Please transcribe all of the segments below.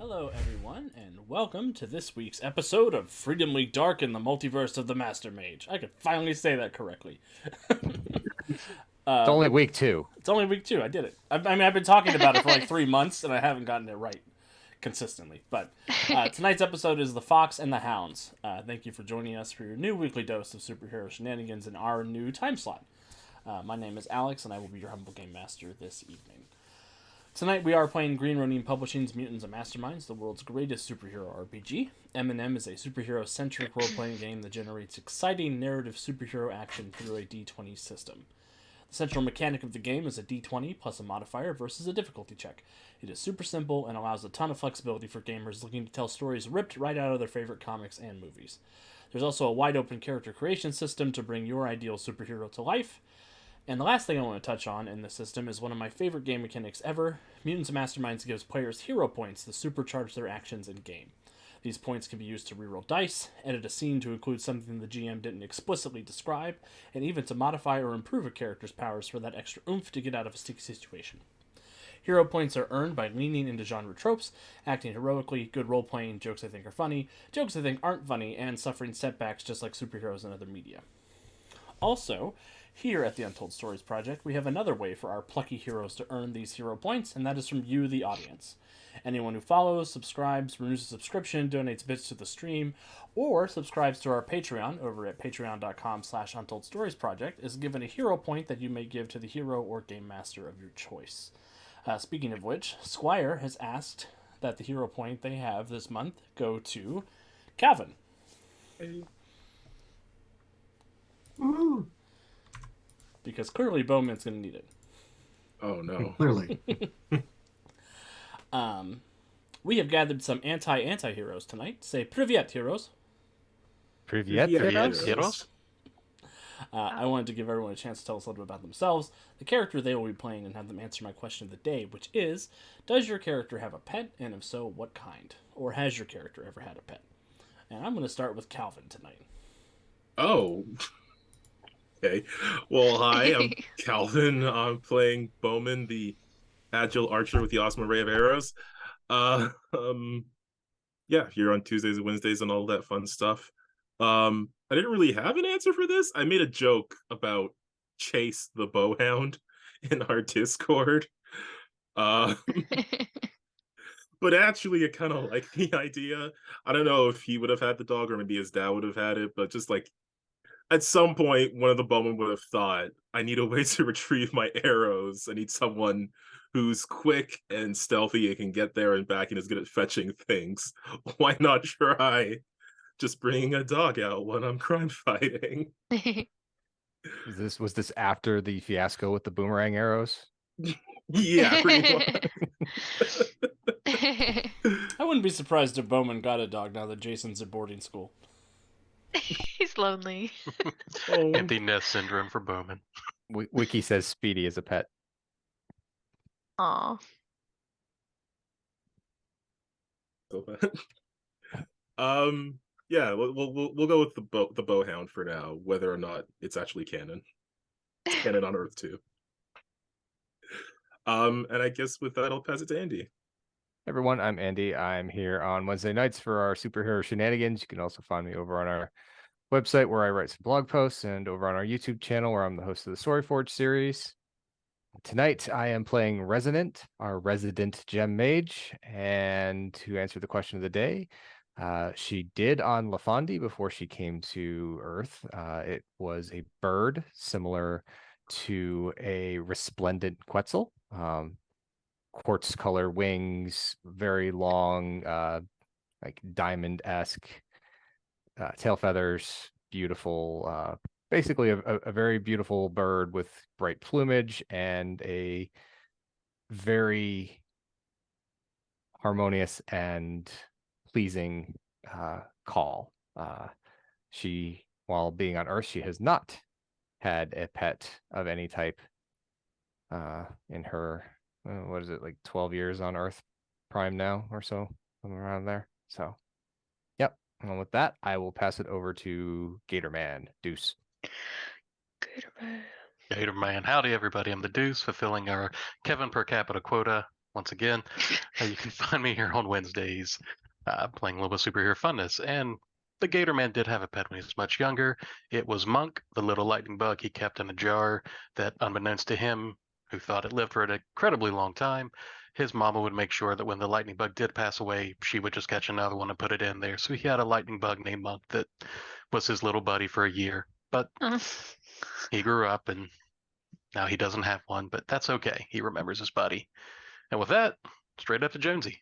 Hello, everyone, and welcome to this week's episode of Freedom Week Dark in the Multiverse of the Master Mage. I could finally say that correctly. It's only week 2. It's only week 2. I did it. I've been talking about it for like 3 months, and I haven't gotten it right consistently. But tonight's episode is The Fox and the Hounds. Thank you for joining us for your new weekly dose of superhero shenanigans in our new time slot. My name is Alex, and I will be your humble game master this evening. Tonight we are playing Green Ronin Publishing's Mutants and Masterminds, the world's greatest superhero RPG. M&M is a superhero-centric role-playing game that generates exciting narrative superhero action through a D20 system. The central mechanic of the game is a D20 plus a modifier versus a difficulty check. It is super simple and allows a ton of flexibility for gamers looking to tell stories ripped right out of their favorite comics and movies. There's also a wide-open character creation system to bring your ideal superhero to life. And the last thing I want to touch on in this system is one of my favorite game mechanics ever. Mutants and Masterminds gives players hero points to supercharge their actions in game. These points can be used to reroll dice, edit a scene to include something the GM didn't explicitly describe, and even to modify or improve a character's powers for that extra oomph to get out of a sticky situation. Hero points are earned by leaning into genre tropes, acting heroically, good role playing, jokes I think are funny, jokes I think aren't funny, and suffering setbacks just like superheroes in other media. Also, here at the Untold Stories Project, we have another way for our plucky heroes to earn these hero points, and that is from you, the audience. Anyone who follows, subscribes, renews a subscription, donates bits to the stream, or subscribes to our Patreon over at patreon.com/untoldstoriesproject is given a hero point that you may give to the hero or game master of your choice. Speaking of which, Squire has asked that the hero point they have this month go to Calvin. Hey. Because clearly Bowman's going to need it. Oh no. Clearly. We have gathered some anti-heroes tonight. Say Privyet, heroes. Privyet, Heroes. I wanted to give everyone a chance to tell us a little bit about themselves, the character they will be playing, and have them answer my question of the day, which is, does your character have a pet, and if so, what kind? Or has your character ever had a pet? And I'm going to start with Calvin tonight. Oh. Okay. Well, hi, I'm Calvin. I'm playing Bowman, the agile archer with the awesome array of arrows. Uh, um, yeah, here on Tuesdays and Wednesdays and all that fun stuff. I didn't really have an answer for this. I made a joke about Chase the Bowhound in our Discord. Uh, but actually, I kind of like the idea. I don't know if he would have had the dog or maybe his dad would have had it, but just like at some point, one of the bowmen would have thought, I need a way to retrieve my arrows. I need someone who's quick and stealthy and can get there and back and is good at fetching things. Why not try just bringing a dog out when I'm crime fighting? Was this after the fiasco with the boomerang arrows? Yeah, pretty much. I wouldn't be surprised if Bowman got a dog now that Jason's at boarding school. He's lonely. Oh. Empty nest syndrome for Bowman. Wiki says Speedy is a pet. Aw. Yeah, we'll go with the bowhound for now, whether or not it's actually canon. It's canon on Earth too. And I guess with that, I'll pass it to Andy. Everyone, I'm Andy. I'm here on Wednesday nights for our superhero shenanigans. You can also find me over on our website where I write some blog posts and over on our YouTube channel where I'm the host of the Storyforge series. Tonight, I am playing Resonant, our resident gem mage, and to answer the question of the day, she did on Lafandi before she came to Earth. It was a bird similar to a resplendent Quetzal. Quartz color wings, very long, like diamond-esque tail feathers, beautiful, basically a very beautiful bird with bright plumage and a very harmonious and pleasing call. She, while being on Earth, she has not had a pet of any type in her, what is it, like 12 years on Earth Prime now or so, somewhere around there. So, yep. And with that, I will pass it over to Gatorman. Deuce. Gatorman. Gator Man. Howdy, everybody. I'm the Deuce, fulfilling our Kevin per capita quota. once again. You can find me here on Wednesdays playing a little bit of superhero funness. And the Gator Man did have a pet when he was much younger. It was Monk, the little lightning bug he kept in a jar that, unbeknownst to him, who thought it lived for an incredibly long time, his mama would make sure that when the lightning bug did pass away, she would just catch another one and put it in there. So he had a lightning bug named Monk that was his little buddy for a year. But he grew up and now he doesn't have one, but that's okay. He remembers his buddy. And with that, straight up to Jonesy.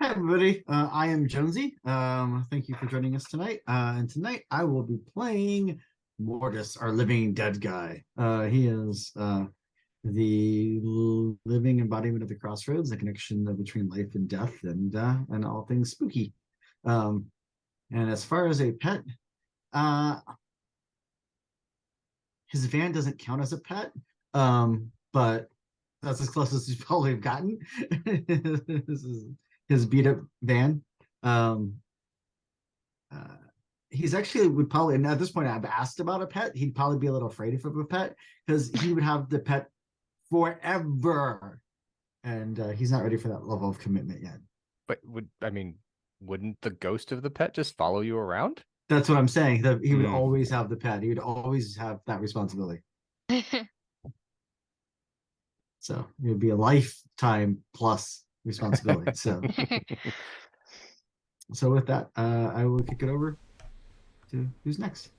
Hi, everybody. I am Jonesy. Thank you for joining us tonight. And tonight I will be playing Mortis, our living dead guy. He is the living embodiment of the crossroads, the connection between life and death, and all things spooky. And as far as a pet, his van doesn't count as a pet, but that's as close as he's probably gotten. This is his beat up van. He's actually would probably, and at this point I've asked about a pet, he'd probably be a little afraid of a pet because he would have the pet forever, and he's not ready for that level of commitment yet. But wouldn't the ghost of the pet just follow you around? That's what I'm saying. That he would always have the pet. He would always have that responsibility. So it would be a lifetime plus responsibility. So with that, I will kick it over to who's next.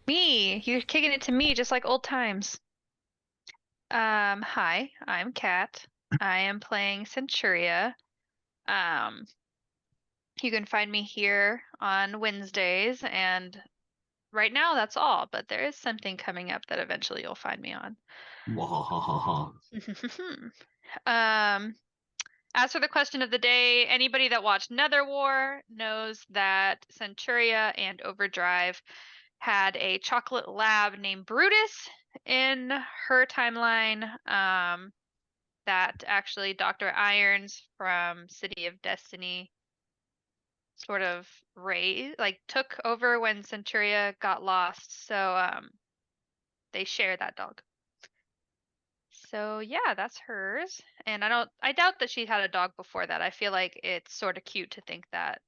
Me. You're kicking it to me just like old times. Hi, I'm Kat. I am playing Centuria. You can find me here on Wednesdays, and right now that's all, but there is something coming up that eventually you'll find me on. As for the question of the day, anybody that watched Nether War knows that Centuria and Overdrive had a chocolate lab named Brutus in her timeline. That actually Dr. Irons from City of Destiny sort of took over when Centuria got lost. So they share that dog. So yeah, that's hers. And I doubt that she had a dog before that. I feel like it's sort of cute to think that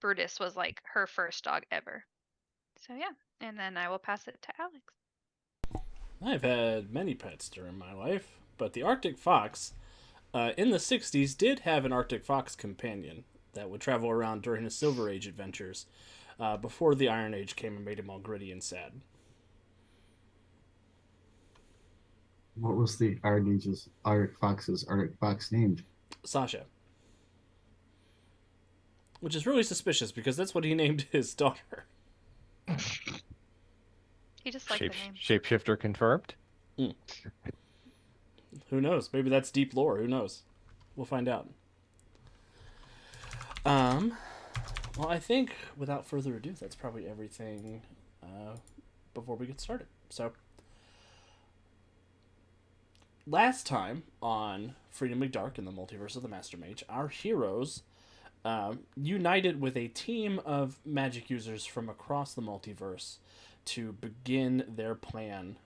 Brutus was like her first dog ever. So yeah, and then I will pass it to Alex. I've had many pets during my life, but the Arctic fox in the 60s did have an Arctic fox companion that would travel around during his Silver Age adventures before the Iron Age came and made him all gritty and sad. What was the Arctic Fox named? Sasha. Which is really suspicious because that's what he named his daughter. He just liked the name. Shapeshifter confirmed? Who knows? Maybe that's deep lore. Who knows? We'll find out. Well, I think without further ado, that's probably everything before we get started. So, last time on Freedom McDark in the Multiverse of the Master Mage, our heroes united with a team of magic users from across the multiverse to begin their plan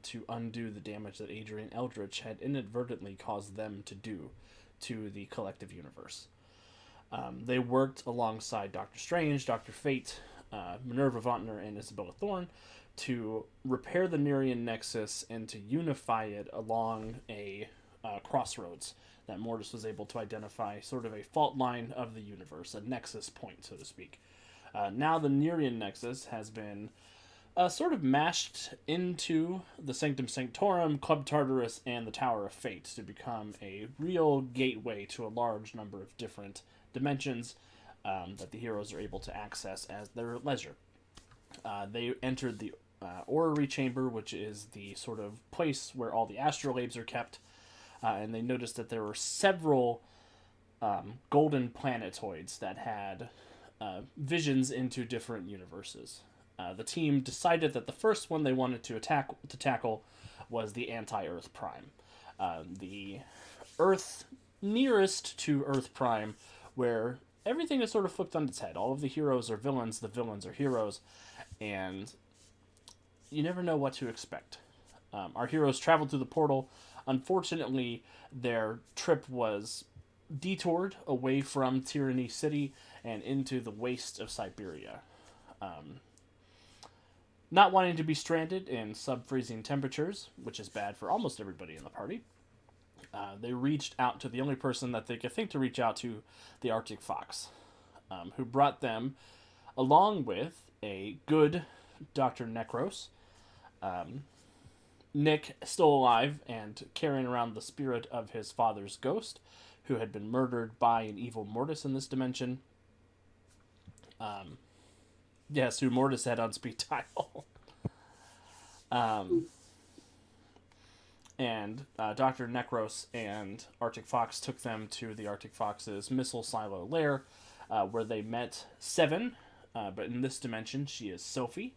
to undo the damage that Adrian Eldritch had inadvertently caused them to do to the collective universe. They worked alongside Doctor Strange, Dr. Fate, Minerva Vauntner, and Isabella Thorne to repair the Nerian Nexus and to unify it along a crossroads that Mortis was able to identify, sort of a fault line of the universe, a nexus point, so to speak. Now the Nerian Nexus has been sort of mashed into the Sanctum Sanctorum, Club Tartarus, and the Tower of Fate to become a real gateway to a large number of different dimensions that the heroes are able to access as their leisure. They entered the Orrery Chamber, which is the sort of place where all the astrolabes are kept, and they noticed that there were several golden planetoids that had visions into different universes. The team decided that the first one they wanted to tackle was the anti-Earth Prime, the Earth nearest to Earth Prime, where everything is sort of flipped on its head. All of the heroes are villains, the villains are heroes, and you never know what to expect. Our heroes traveled through the portal Unfortunately, their trip was detoured away from Tyranny City and into the waste of Siberia. Not wanting to be stranded in sub-freezing temperatures, which is bad for almost everybody in the party, they reached out to the only person that they could think to reach out to, the Arctic Fox, who brought them, along with a good Dr. Necros, Nick still alive and carrying around the spirit of his father's ghost, who had been murdered by an evil Mortis in this dimension. Yes, who Mortis had on speed dial. And Dr. Necros and Arctic Fox took them to the Arctic Fox's missile silo lair, where they met Seven, but in this dimension she is Sophie.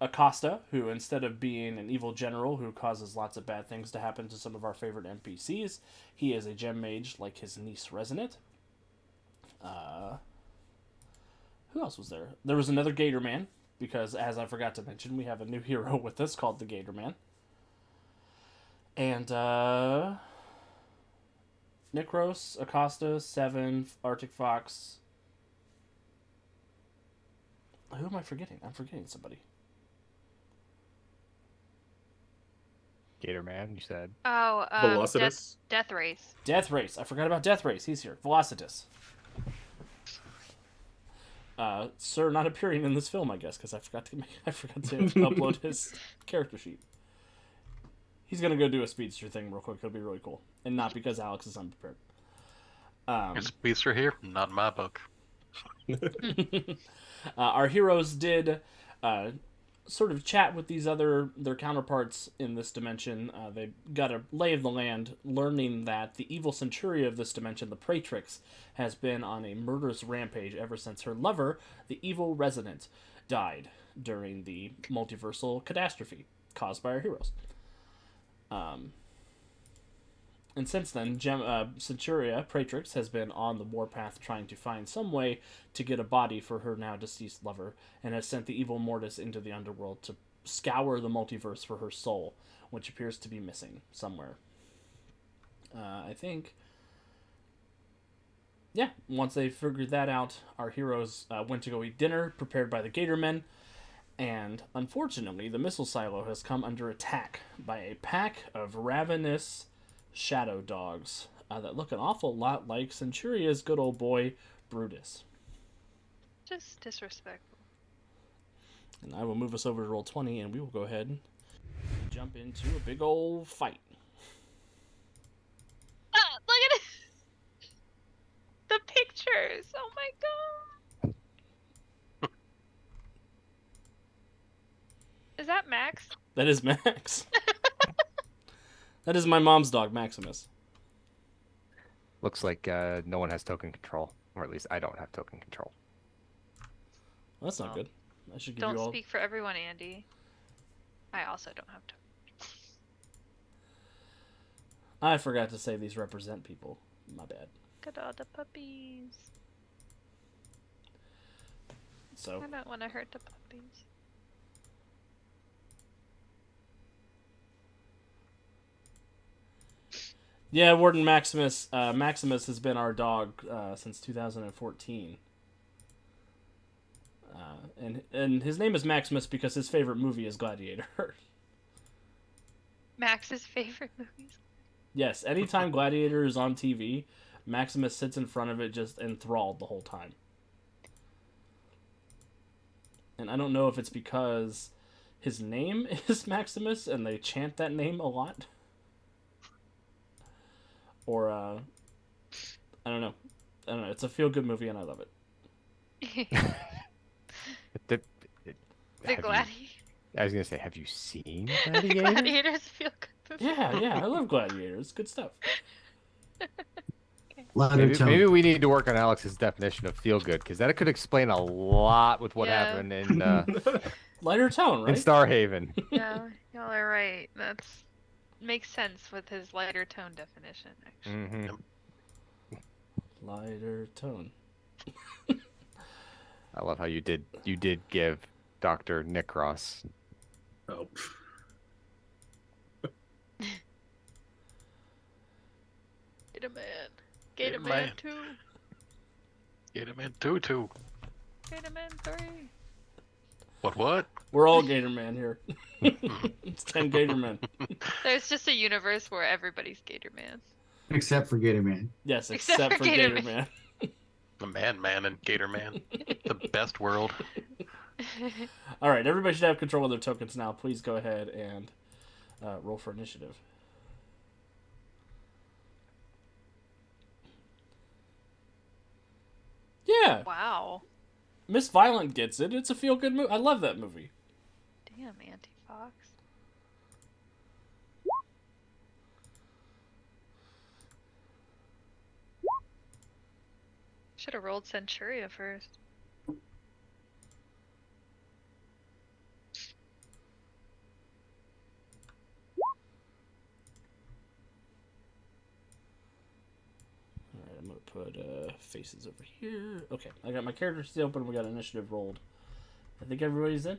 Acosta, who instead of being an evil general who causes lots of bad things to happen to some of our favorite NPCs, he is a gem mage like his niece Resonant. Who else was there? There was another Gator Man, because as I forgot to mention, we have a new hero with us called the Gator Man. And Necros, Acosta, Seven, Arctic Fox. Who am I forgetting? I'm forgetting somebody. Gator Man, you said. Oh, Velocitus. Death Race. Death Race. I forgot about Death Race. He's here. Velocitus. Sir not appearing in this film, I guess, because I forgot to upload his character sheet. He's gonna go do a speedster thing real quick. It'll be really cool, and not because Alex is unprepared. There's a speedster here, not in my book. Our heroes did sort of chat with their counterparts in this dimension. They got a lay of the land, learning that the evil Centuria of this dimension, the Praetrix, has been on a murderous rampage ever since her lover, the evil Resident, died during the multiversal catastrophe caused by our heroes. And since then, Centuria, Praetrix, has been on the warpath trying to find some way to get a body for her now deceased lover, and has sent the evil Mortis into the underworld to scour the multiverse for her soul, which appears to be missing somewhere. I think... Yeah, once they figured that out, our heroes went to go eat dinner, prepared by the Gator Men, and unfortunately, the missile silo has come under attack by a pack of ravenous shadow dogs that look an awful lot like Centuria's good old boy, Brutus. Just disrespectful. And I will move us over to roll 20, and we will go ahead and jump into a big old fight. Ah, look at it! The pictures! Oh my god! Is that Max? That is Max. That is my mom's dog, Maximus. Looks like no one has token control, or at least I don't have token control. Well, that's not good. I should give Don't you all... speak for everyone, Andy. I also don't have to. I forgot to say these represent people. My bad. Look at all the puppies. So, I don't want to hurt the puppies. yeah, Warden Maximus. Maximus has been our dog since 2014. And his name is Maximus because his favorite movie is Gladiator. Max's favorite movies. Yes, anytime Gladiator is on TV, Maximus sits in front of it just enthralled the whole time. And I don't know if it's because his name is Maximus and they chant that name a lot. Or, I don't know. It's a feel-good movie and I love it. The Have Gladiator. I was gonna say, have you seen Gladiator? Gladiators feel good. Yeah, I love Gladiator. It's good stuff. Maybe we need to work on Alex's definition of feel good, because that could explain a lot with what Yeah. happened in Lighter tone, in right? Starhaven. Yeah, y'all are right. That's makes sense with his lighter tone definition, actually. Mm-hmm. Lighter tone. I love how you did give Dr. Necros. Oh. Gator Man. Gator Gator Man Man. 2. Gator Man 2. Gator Man 3. What? We're all Gator Man here. It's 10 Gator Men. There's just a universe where everybody's Gator Man. Except for Gator Man. Yes, Except except for for Gator Gator Man. The Man and Gator Man. The best world. All right, everybody should have control of their tokens now. Please go ahead and roll for initiative. Yeah, Wow. Miss Violent gets it. It's a feel-good movie. I love that movie. Damn, Auntie Fox. Should have rolled Centuria first. All right, I'm going to put faces over here. Okay, I got my characters still open. We got initiative rolled. I think everybody's in.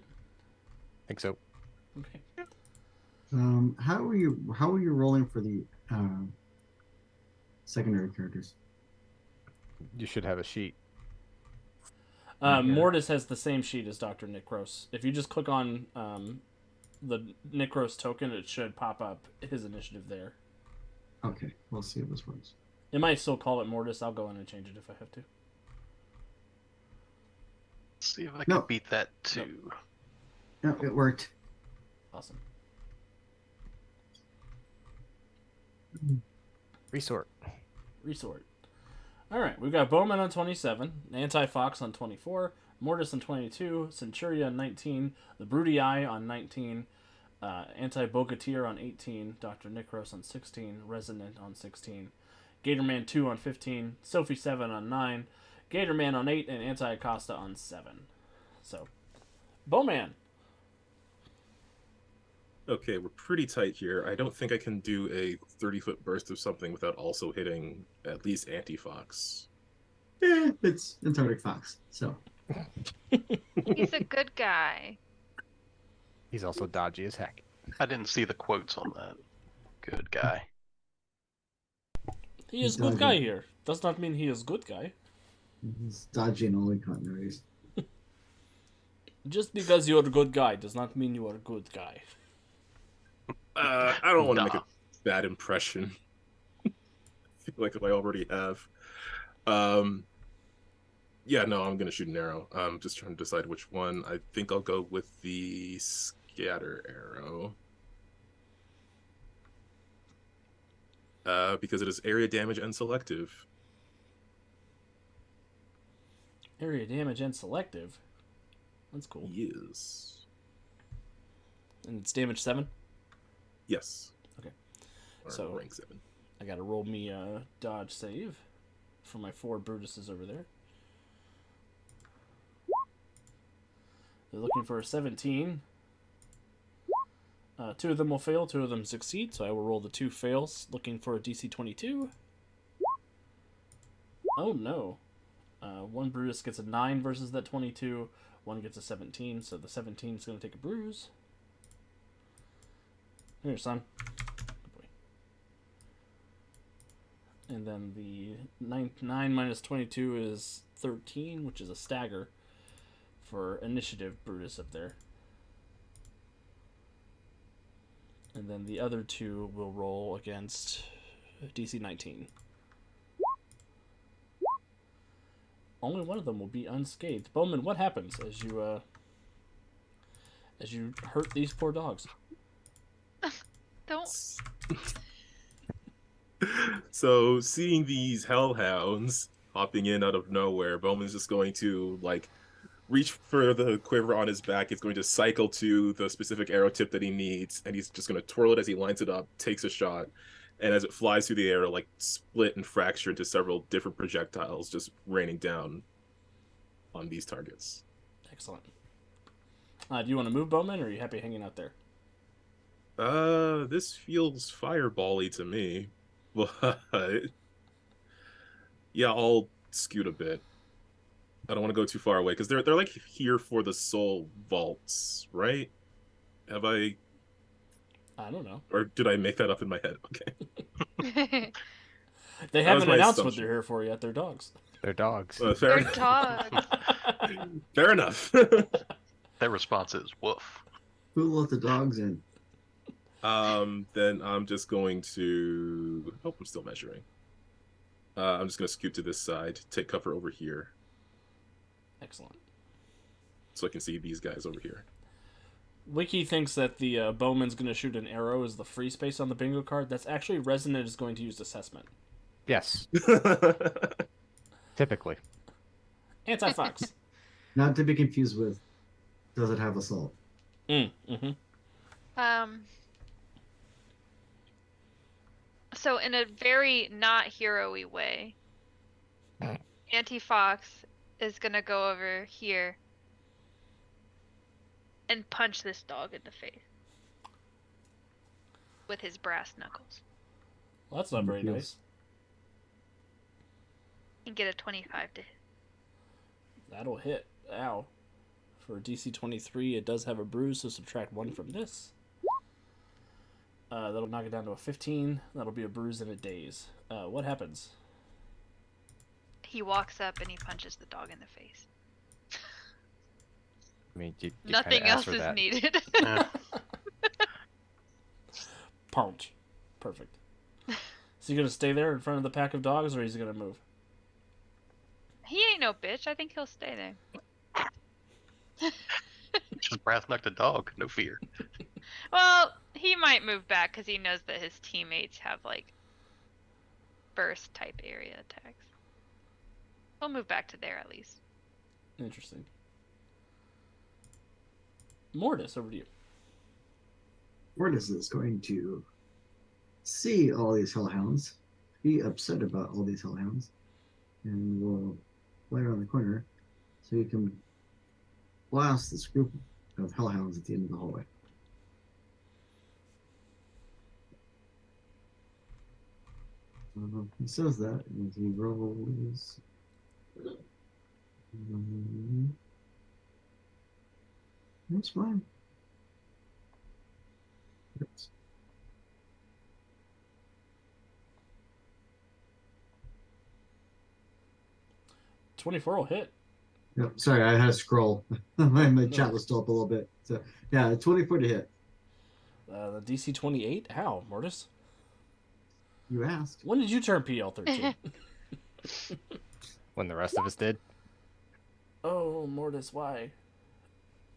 think so. Okay. How are you rolling for the secondary characters? You should have a sheet. Yeah. Mortis has the same sheet as Dr. Nikros. If you just click on the Nikros token, it should pop up his initiative there. Okay, we'll see if this works. It might still call it Mortis. I'll go in and change it if I have to. See if I No. can beat that too. No, it worked. Awesome. Resort. Resort. All right, we've got Bowman on 27, Anti-Fox on 24, Mortis on 22, Centuria on 19, the Broody Eye on 19, Anti-Bogatir on 18, Dr. Nikros on 16, Resonant on 16, Gatorman 2 on 15, Sophie 7 on 9, Gatorman on 8, and Anti-Acosta on 7. So, Bowman. Okay, we're pretty tight here. I don't think I can do a 30-foot burst of something without also hitting at least Anti-Fox. It's Arctic Fox, so He's a good guy. He's also dodgy as heck. I didn't see the quotes on that. Good guy. He is He's good guy dodgy. here. Does not mean he is good guy. he's dodgy in all continuities. Just because you're a good guy does not mean you are a good guy. I don't want to make Duh. a bad impression. I feel like I already have. Yeah, no, I'm gonna shoot an arrow. I'm just trying to decide which one. I think I'll go with the scatter arrow. Because it is area damage and selective. Area damage and selective. That's cool. Yes. And it's damage 7. Yes. Okay. Or So- rank 7. I gotta roll me a dodge save for my 4 Brutuses over there. They're looking for a 17. 2 of them will fail, 2 of them succeed, so I will roll the 2 fails, looking for a DC 22. Oh no. 1 Brutus gets a 9 versus that 22, 1 gets a 17, so the 17 is going to take a bruise. Here, son. Good boy. And then the 9 minus 22 is 13, which is a stagger for initiative Brutus up there. And then the other 2 will roll against DC 19. Only one of them will be unscathed. Bowman, what happens as you hurt these poor dogs? Don't. So seeing these hellhounds hopping in out of nowhere, Bowman's just going to like reach for the quiver on his back. He's going to cycle to the specific arrow tip that he needs, and he's just going to twirl it as he lines it up, takes a shot, and as it flies through the air, like split and fracture into several different projectiles, just raining down on these targets. Excellent. Do you want to move, Bowman, or are you happy hanging out there? This feels fireball-y to me, but yeah, I'll scoot a bit. I don't want to go too far away because they're like here for the soul vaults, right? Have I, I don't know. or did I make that up in my head? Okay. They That was haven't my announced what assumption. they're here for yet. They're dogs. They're dogs. They're Fair, dogs. fair enough. Their response is woof. Who let the dogs in? Then I'm just going to. Oh, I'm still measuring. I'm just going to scoot to this side, take cover over here, Excellent. so I can see these guys over here. Wiki thinks that the bowman's going to shoot an arrow as the free space on the bingo card. That's actually Resonant is going to use assessment. Yes, typically. Anti-Fox. Not to be confused with, does it have assault? Mm-hmm. So in a very not hero-y way, Anti-Fox is gonna go over here and punch this dog in the face with his brass knuckles Well, that's not very Yes. nice. and get a 25 to hit. That'll hit. Ow. For DC 23, it does have a bruise, so subtract 1 from this. That'll knock it down to a 15. That'll be a bruise and a daze. What happens? He walks up and he punches the dog in the face. I mean, you Nothing kinda asked else for is that. needed. Yeah. Punch. Perfect. Is he going to stay there in front of the pack of dogs, or is he going to move? He ain't no bitch. I think he'll stay there. Just brass knucked a dog, no fear. Well, he might move back because he knows that his teammates have like burst type area attacks. He'll move back to there at least. Interesting. Mortis, over to you. Mortis is going to see all these hellhounds, be upset about all these hellhounds, and will fly around the corner so he can blast this group of hellhounds at the end of the hallway. He says that, and he rolls. That's fine. Oops. $24 will hit. Yep, sorry, I had to scroll. My chat was still up a little bit. So yeah, 24 to hit. The DC 28? How, Mortis? You asked. When did you turn PL 13? When the rest of us did. Oh, Mortis, why?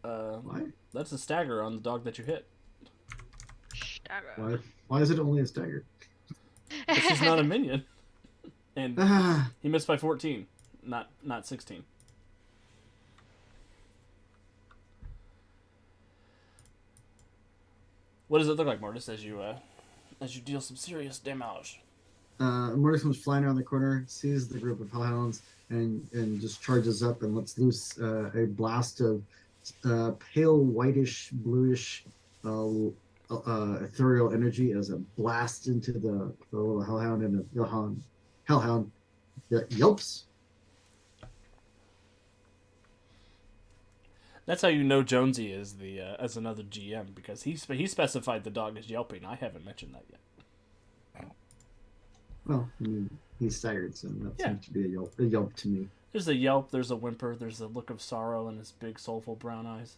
Why? That's a stagger on the dog that you hit. Why? Why is it only a stagger? This is not a minion. And Ah, he missed by 14, not 16. What does it look like, Mortis, as you deal some serious damage? Mortis comes flying around the corner, sees the group of hellhounds, and just charges up and lets loose a blast of pale whitish, bluish, ethereal energy as it blasts into the little hellhound, and the hellhound that yelps. That's how you know Jonesy is the as another GM, because he specified the dog is yelping. I haven't mentioned that yet. Well, I mean, he's staggered, so that Yeah. seems to be a yelp to me. There's a yelp, there's a whimper, there's a look of sorrow in his big, soulful brown eyes.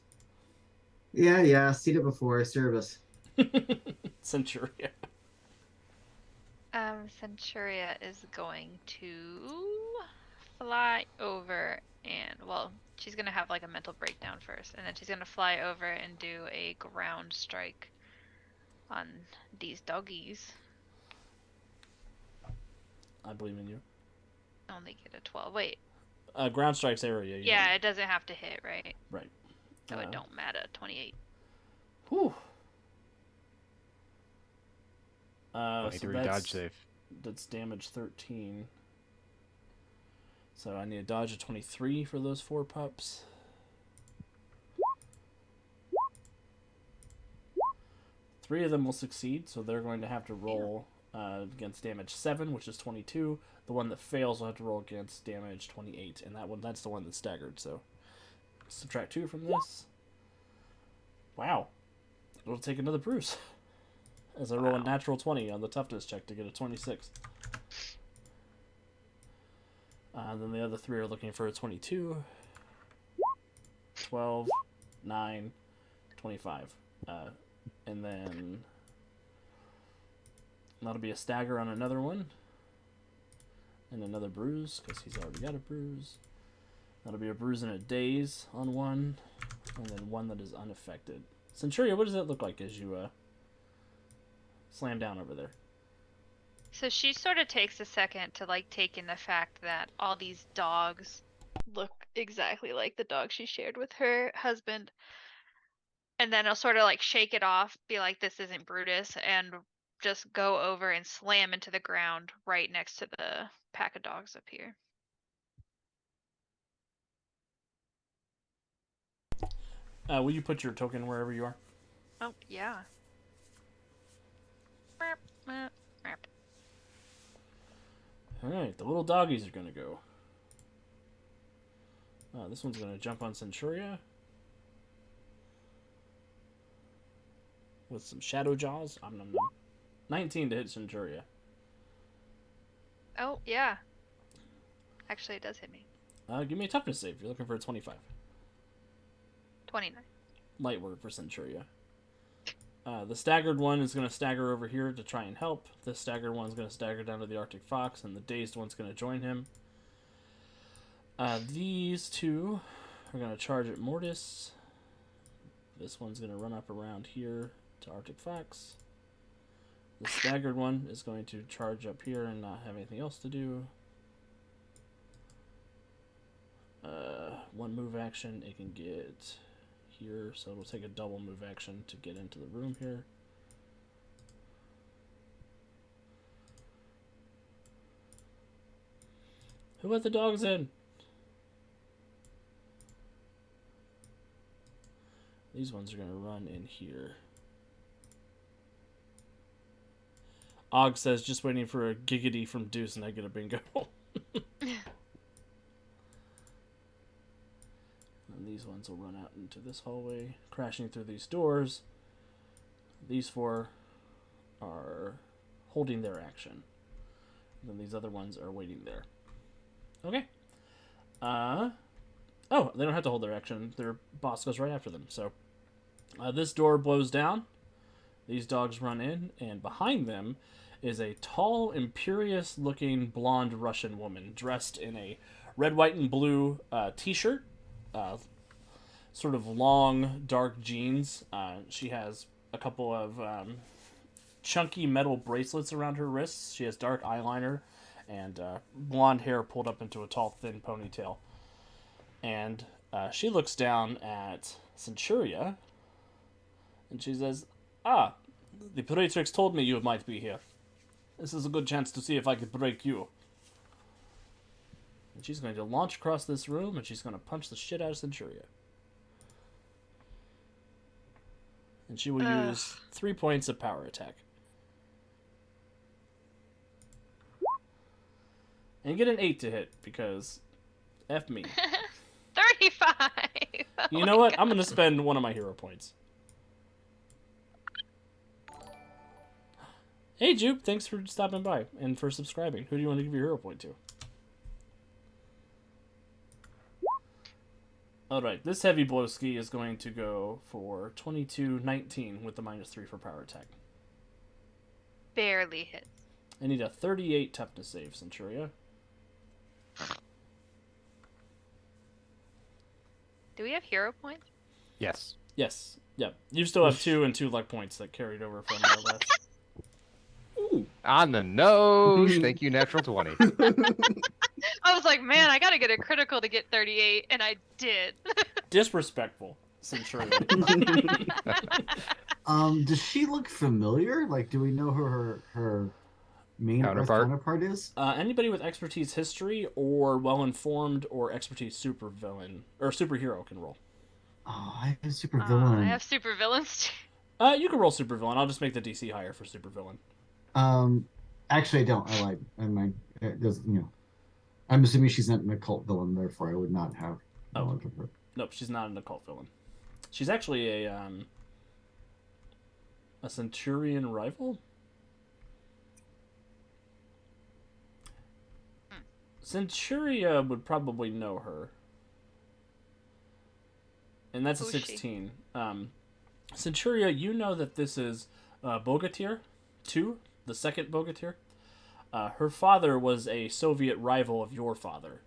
Yeah, seen it before. Service. Centuria. Centuria is going to fly over and, well, she's going to have like a mental breakdown first, and then she's going to fly over and do a ground strike on these doggies. I believe in you. Only get a 12. Wait. Ground strikes area. Yeah, it doesn't have to hit, right? Right. So it don't matter. 28. Whew. 23 dodge save. That's damage 13. So I need a dodge of 23 for those 4 pups. Three of them will succeed, so they're going to have to roll against damage 7, which is 22. The one that fails will have to roll against damage 28, and that's the one that's staggered. So subtract 2 from this. Wow, it'll take another bruise as I roll a natural 20 on the toughness check to get a 26. Then the other 3 are looking for a 22, 12, 9, 25. And then that'll be a stagger on another one. And another bruise, because he's already got a bruise. That'll be a bruise and a daze on one. And then one that is unaffected. Centuria, what does that look like as you slam down over there? So she sort of takes a second to like take in the fact that all these dogs look exactly like the dog she shared with her husband. And then I'll sort of like shake it off, be like, this isn't Brutus, and just go over and slam into the ground right next to the pack of dogs up here. Will you put your token wherever you are? Oh, yeah. Alright, the little doggies are going to go. This one's going to jump on Centuria. With some Shadow Jaws. 19 to hit Centuria. Oh, yeah. Actually, it does hit me. Give me a toughness save. You're looking for a 25. 29. Light work for Centuria. The staggered one is going to stagger over here to try and help. The staggered one's going to stagger down to the Arctic Fox, and the dazed one's going to join him. These 2 are going to charge at Mortis. This one's going to run up around here to Arctic Fox. The staggered one is going to charge up here and not have anything else to do. One move action, it can get here, so it'll take a double move action to get into the room here. Who let the dogs in? These ones are going to run in here. Og says, just waiting for a giggity from Deuce and I get a bingo. And these ones will run out into this hallway, crashing through these doors. These 4 are holding their action. And then these other ones are waiting there. Okay. Oh, they don't have to hold their action. Their boss goes right after them. So this door blows down. These dogs run in, and behind them is a tall, imperious-looking blonde Russian woman dressed in a red, white, and blue t-shirt. Sort of long, dark jeans. She has a couple of chunky metal bracelets around her wrists. She has dark eyeliner and blonde hair pulled up into a tall, thin ponytail. And she looks down at Centuria, and she says, "Ah, the Praetrix told me you might be here. This is a good chance to see if I could break you." And she's going to launch across this room, and she's going to punch the shit out of Centuria. And she will use 3 points of power attack. And get an 8 to hit, because F me. 35! You know what? I'm going to spend one of my hero points. Hey, Jupe, thanks for stopping by and for subscribing. Who do you want to give your hero point to? Alright, this heavy blowski is going to go for 22-19 with the -3 for power attack. Barely hits. I need a 38 toughness save, Centuria. Do we have hero points? Yes. Yes. Yep. You still have 2 and 2 luck points that carried over from the last. Ooh. On the nose. Thank you, natural 20. I was like, man, I gotta get a critical to get 38, and I did. Disrespectful, Centuria. Does she look familiar? Like, do we know who her main counterpart is? Anybody with expertise history or well-informed or expertise supervillain or superhero can roll. Oh, I have supervillain. I have supervillains too. You can roll supervillain. I'll just make the DC higher for supervillain. Actually, I don't. I lied. I might. It does, you know. I'm assuming she's not an occult villain, therefore I would not have knowledge of her. Nope, she's not an occult villain. She's actually a Centurion rival. Centuria would probably know her. And that's a Who's she? 16. Centuria, you know that this is Bogatyr 2, the second Bogatyr. Her father was a Soviet rival of your father.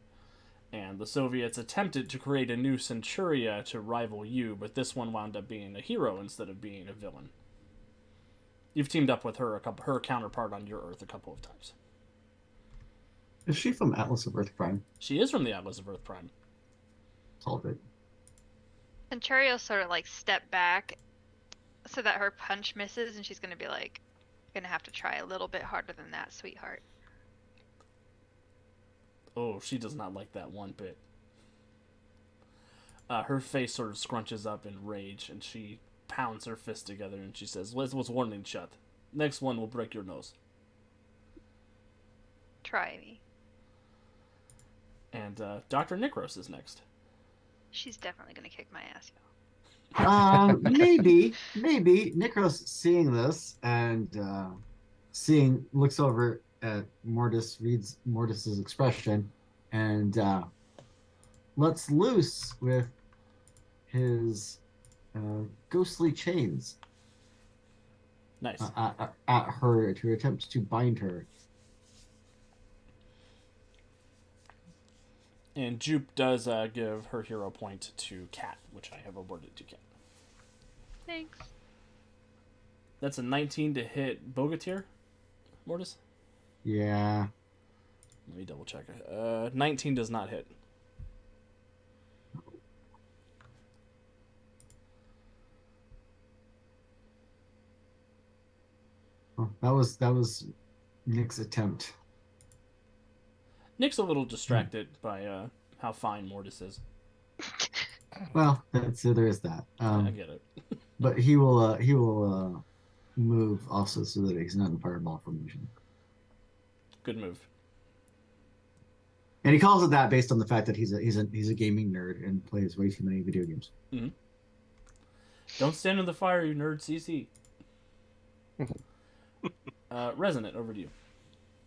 And the Soviets attempted to create a new Centuria to rival you, but this one wound up being a hero instead of being a villain. You've teamed up with her, her counterpart on your Earth, a couple of times. Is she from Atlas of Earth Prime? She is from the Atlas of Earth Prime. Solve it. Centuria sort of like step back so that her punch misses, and she's gonna be like, gonna have to try a little bit harder than that, sweetheart. Oh, she does not like that one bit. Her face sort of scrunches up in rage, and she pounds her fist together, and she says, "This was warning shot. Next one will break your nose." Try me. And Dr. Nikros is next. She's definitely gonna kick my ass, y'all. Maybe Nikros seeing this and looks over at Mortis, reads Mortis's expression, and lets loose with his ghostly chains Nice. at her to attempt to bind her. And Jupe does give her hero point to Cat, which I have awarded to Cat. Thanks. That's a 19 to hit Bogatyr, Mortis? Yeah. Let me double check. 19 does not hit. Well, that was Nick's attempt. Nick's a little distracted by how fine Mortis is. Well, there is that. I get it. But he will move also so that he's not in fireball formation. Good move. And he calls it that based on the fact that he's a gaming nerd and plays way too many video games. Mm-hmm. Don't stand in the fire, you nerd. CC. Resonant, over to you.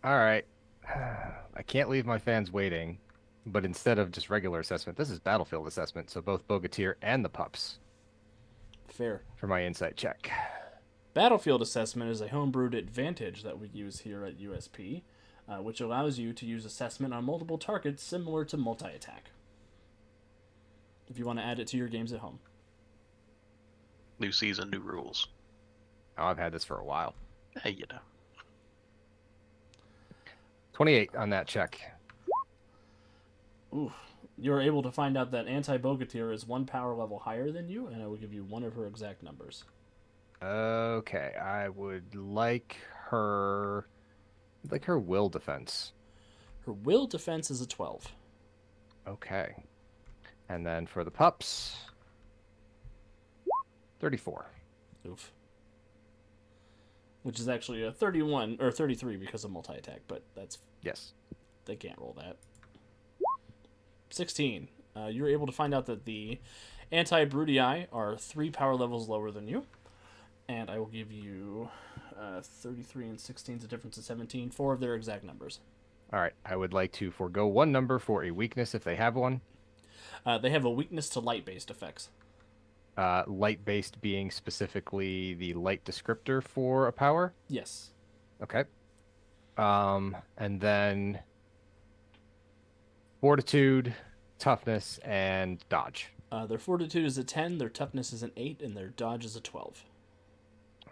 All right. I can't leave my fans waiting, but instead of just regular assessment, this is battlefield assessment. So both Bogatyr and the pups Fair. for my insight check. Battlefield assessment is a homebrewed advantage that we use here at USP, which allows you to use assessment on multiple targets similar to multi-attack. If you want to add it to your games at home. New season, new rules. Oh, I've had this for a while. Hey, you know. 28 on that check. Ooh. You're able to find out that Anti-Bogatyr is one power level higher than you, and I will give you one of her exact numbers. Okay, I would like her will defense. Her will defense is a 12. Okay. And then for the pups, 34. Oof. Which is actually a 31 or 33 because of multi-attack, but that's Yes. they can't roll that. 16. You're able to find out that the anti-Brutii are 3 power levels lower than you. And I will give you 33 and 16 is a difference of 17, 4 of their exact numbers. All right, I would like to forego one number for a weakness if they have one. They have a weakness to light-based effects. Light-based being specifically the light descriptor for a power. Yes. Okay. And then fortitude, toughness, and dodge. Their fortitude is a 10, their toughness is an 8, and their dodge is a 12.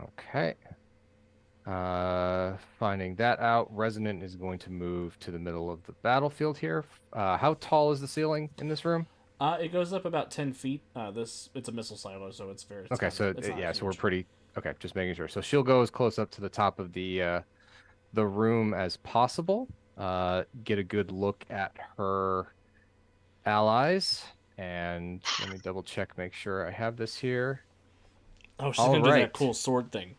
Okay. Finding that out, Resonant is going to move to the middle of the battlefield here. How tall is the ceiling in this room? It goes up about 10 feet. It's a missile silo, so it's very... Okay, so it's not yeah, so we're huge. pretty... Okay, just making sure. So she'll go as close up to the top of the room as possible. Get a good look at her allies. And let me double check, make sure I have this here. Oh, she's All going to do right. that cool sword thing.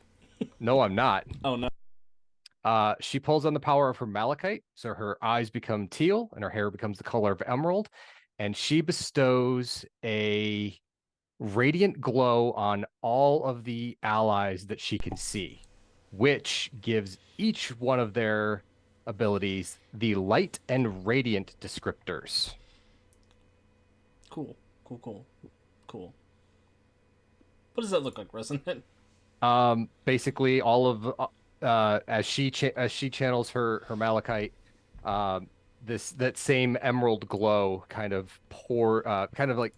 No, I'm not. Oh, no. She pulls on the power of her malachite, so her eyes become teal and her hair becomes the color of emerald, and she bestows a radiant glow on all of the allies that she can see, which gives each one of their abilities, the light and radiant descriptors. Cool. Cool. What does that look like, Resonant? Basically all of as she channels her malachite, that same emerald glow kind of like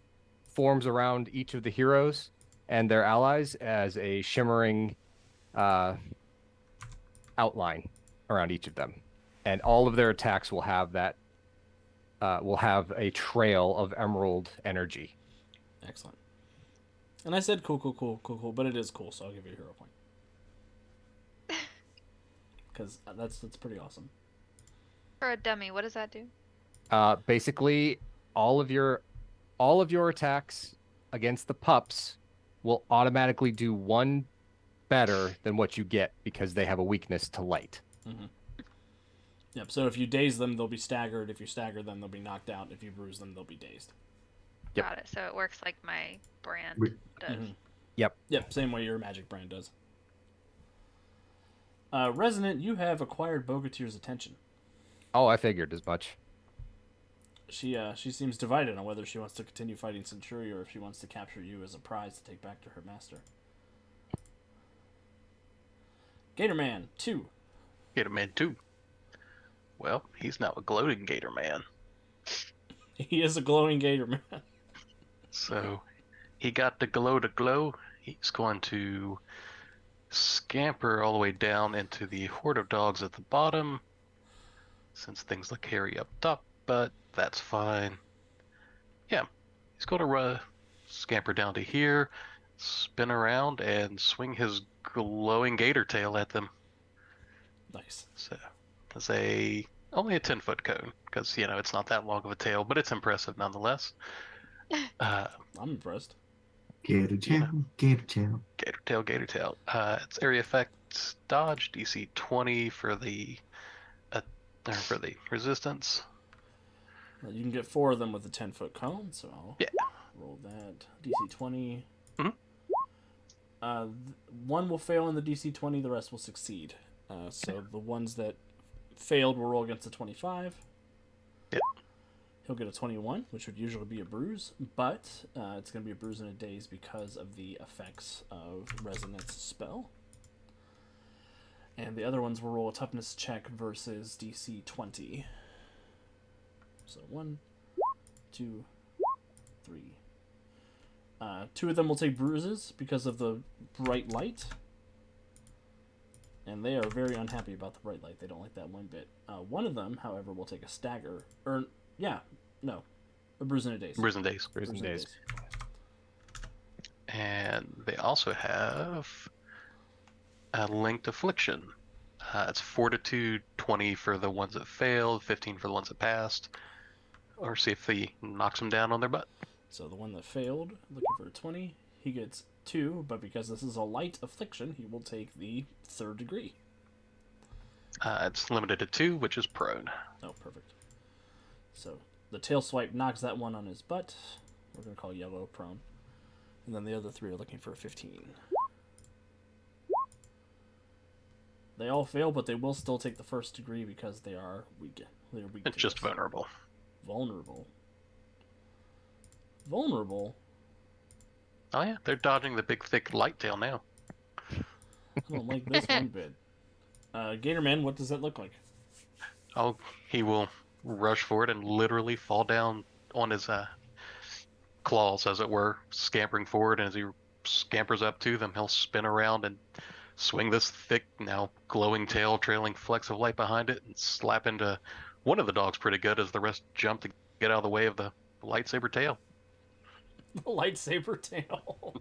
forms around each of the heroes and their allies as a shimmering uh outline around each of them. And all of their attacks will have a trail of emerald energy. Excellent. And I said cool, but it is cool, so I'll give you a hero point. Because that's pretty awesome. For a dummy, what does that do? Basically, all of your attacks against the pups will automatically do one better than what you get because they have a weakness to light. Mm-hmm. Yep. So if you daze them, they'll be staggered. If you stagger them, they'll be knocked out. If you bruise them, they'll be dazed. Yep. Got it. So it works like my brand does. Mm-hmm. Yep. Same way your magic brand does. Resonant, you have acquired Bogatir's attention. Oh, I figured as much. She seems divided on whether she wants to continue fighting Centuria or if she wants to capture you as a prize to take back to her master. Gatorman 2. Gatorman 2. Well, he's now a gloating Gator Man. He is a glowing Gatorman. So he got the glow to glow. He's going to scamper all the way down into the horde of dogs at the bottom, since things look hairy up top, but that's fine. Yeah, he's going to scamper down to here, spin around, and swing his glowing gator tail at them. Nice. So it's only a 10-foot cone, because it's not that long of a tail, but it's impressive nonetheless. I'm impressed. Gator tail, gator tail. Gator tail. It's area effect dodge, DC 20 for the resistance. Well, you can get 4 of them with a 10-foot cone, so I'll roll that. DC 20. Mm-hmm. One will fail in the DC 20, the rest will succeed. So the ones that failed will roll against a 25. Yep. He'll get a 21, which would usually be a bruise, but it's going to be a bruise in a daze because of the effects of Resonance spell. And the other ones will roll a toughness check versus DC 20. So 1, 2, 3. 2 of them will take bruises because of the bright light. And they are very unhappy about the bright light. They don't like that one bit. One of them, however, will take a stagger. A bruise and a daze. Bruise and daze. And they also have a linked affliction. It's fortitude 20 for the ones that failed, 15 for the ones that passed. Or see if he knocks them down on their butt. So the one that failed, looking for a 20, he gets 2, but because this is a light affliction, he will take the 3rd degree. It's limited to 2, which is prone. Oh, perfect. So the tail swipe knocks that one on his butt. We're going to call yellow prone. And then the other 3 are looking for a 15. They all fail, but they will still take the 1st degree because they are weak. They're weak. It's just vulnerable. Vulnerable? Oh yeah, they're dodging the big thick light tail now. I don't like this one bit. Gatorman, what does that look like? Oh, he will rush forward and literally fall down on his claws, as it were, scampering forward. And as he scampers up to them, he'll spin around and swing this thick, now glowing tail, trailing flecks of light behind it, and slap into one of the dogs pretty good as the rest jump to get out of the way of the lightsaber tail. The lightsaber tail.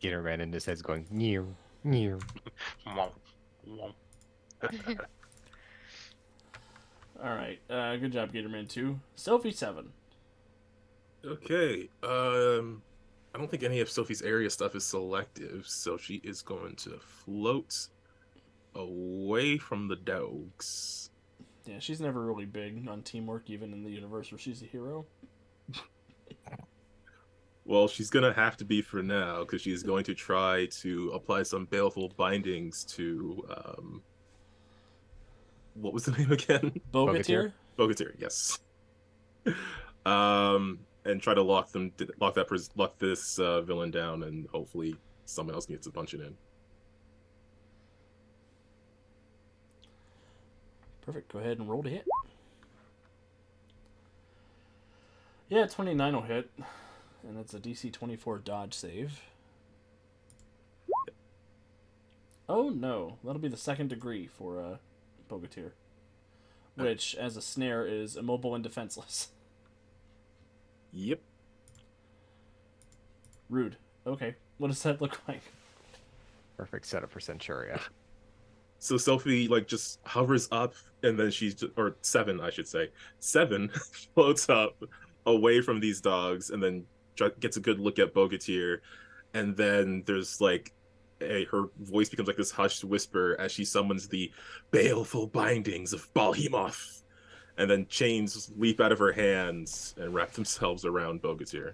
Gator Man in his head's going near. All right. Good job, Gatorman 2. Sophie 7. Okay. I don't think any of Sophie's area stuff is selective, so she is going to float away from the dogs. Yeah, she's never really big on teamwork, even in the universe where she's a hero. Well, she's gonna have to be for now because she's going to try to apply some baleful bindings to what was the name again? Bogatir? Bogatir, yes. And try to lock this villain down, and hopefully someone else gets a punch it in. Perfect. Go ahead and roll to hit. Yeah, 29 will hit. And that's a DC 24 dodge save. Oh no, that'll be the second degree for Bogatir. Which, as a snare, is immobile and defenseless. Yep. Rude. Okay. What does that look like? Perfect setup for Centuria. So Sophie just hovers up, and then or Seven, I should say. Seven floats up away from these dogs, and then gets a good look at Bogatir, and then there's her voice becomes like this hushed whisper as she summons the baleful bindings of Balhemoth, and then chains leap out of her hands and wrap themselves around Bogatir.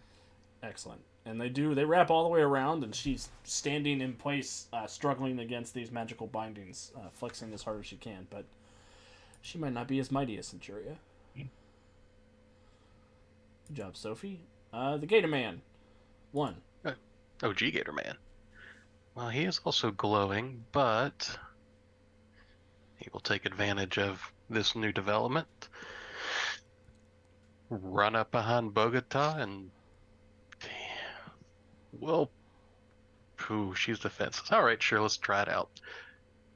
Excellent. And they wrap all the way around, and she's standing in place, struggling against these magical bindings, flexing as hard as she can, but she might not be as mighty as Centuria. Good job, Sophie. The Gator Man. 1. OG Gator Man. Well, he is also glowing, but he will take advantage of this new development. Run up behind Bogota and she's defenseless. All right, sure, let's try it out.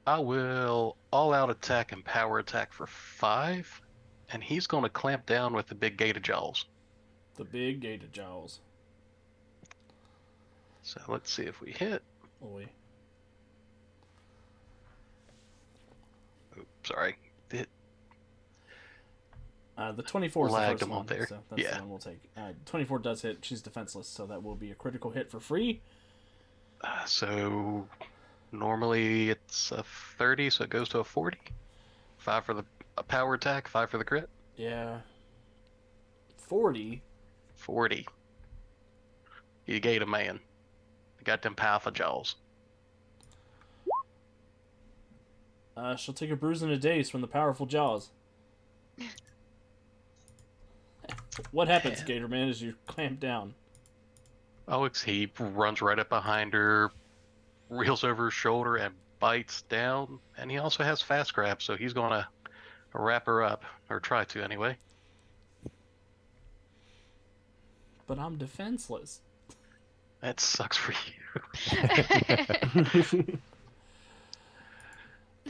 I will all-out attack and power attack for 5, and he's going to clamp down with the big Gator Jaws. The big Gator Jaws. So let's see if we hit. Boy. Oops, sorry. Hit. The 24 is the Lagged first him one, there. so that's the one we'll take. 24 does hit. She's defenseless, so that will be a critical hit for free. So normally it's a 30, so it goes to a 40. 5 for the power attack, 5 for the crit. Yeah. 40? 40. You Gator Man. You got them powerful jaws. She'll take a bruise and a daze from the powerful jaws. What happens, Gator Man, as you clamp down? He runs right up behind her, reels over her shoulder and bites down. And he also has fast grab, so he's going to wrap her up, or try to anyway. But I'm defenseless. That sucks for you.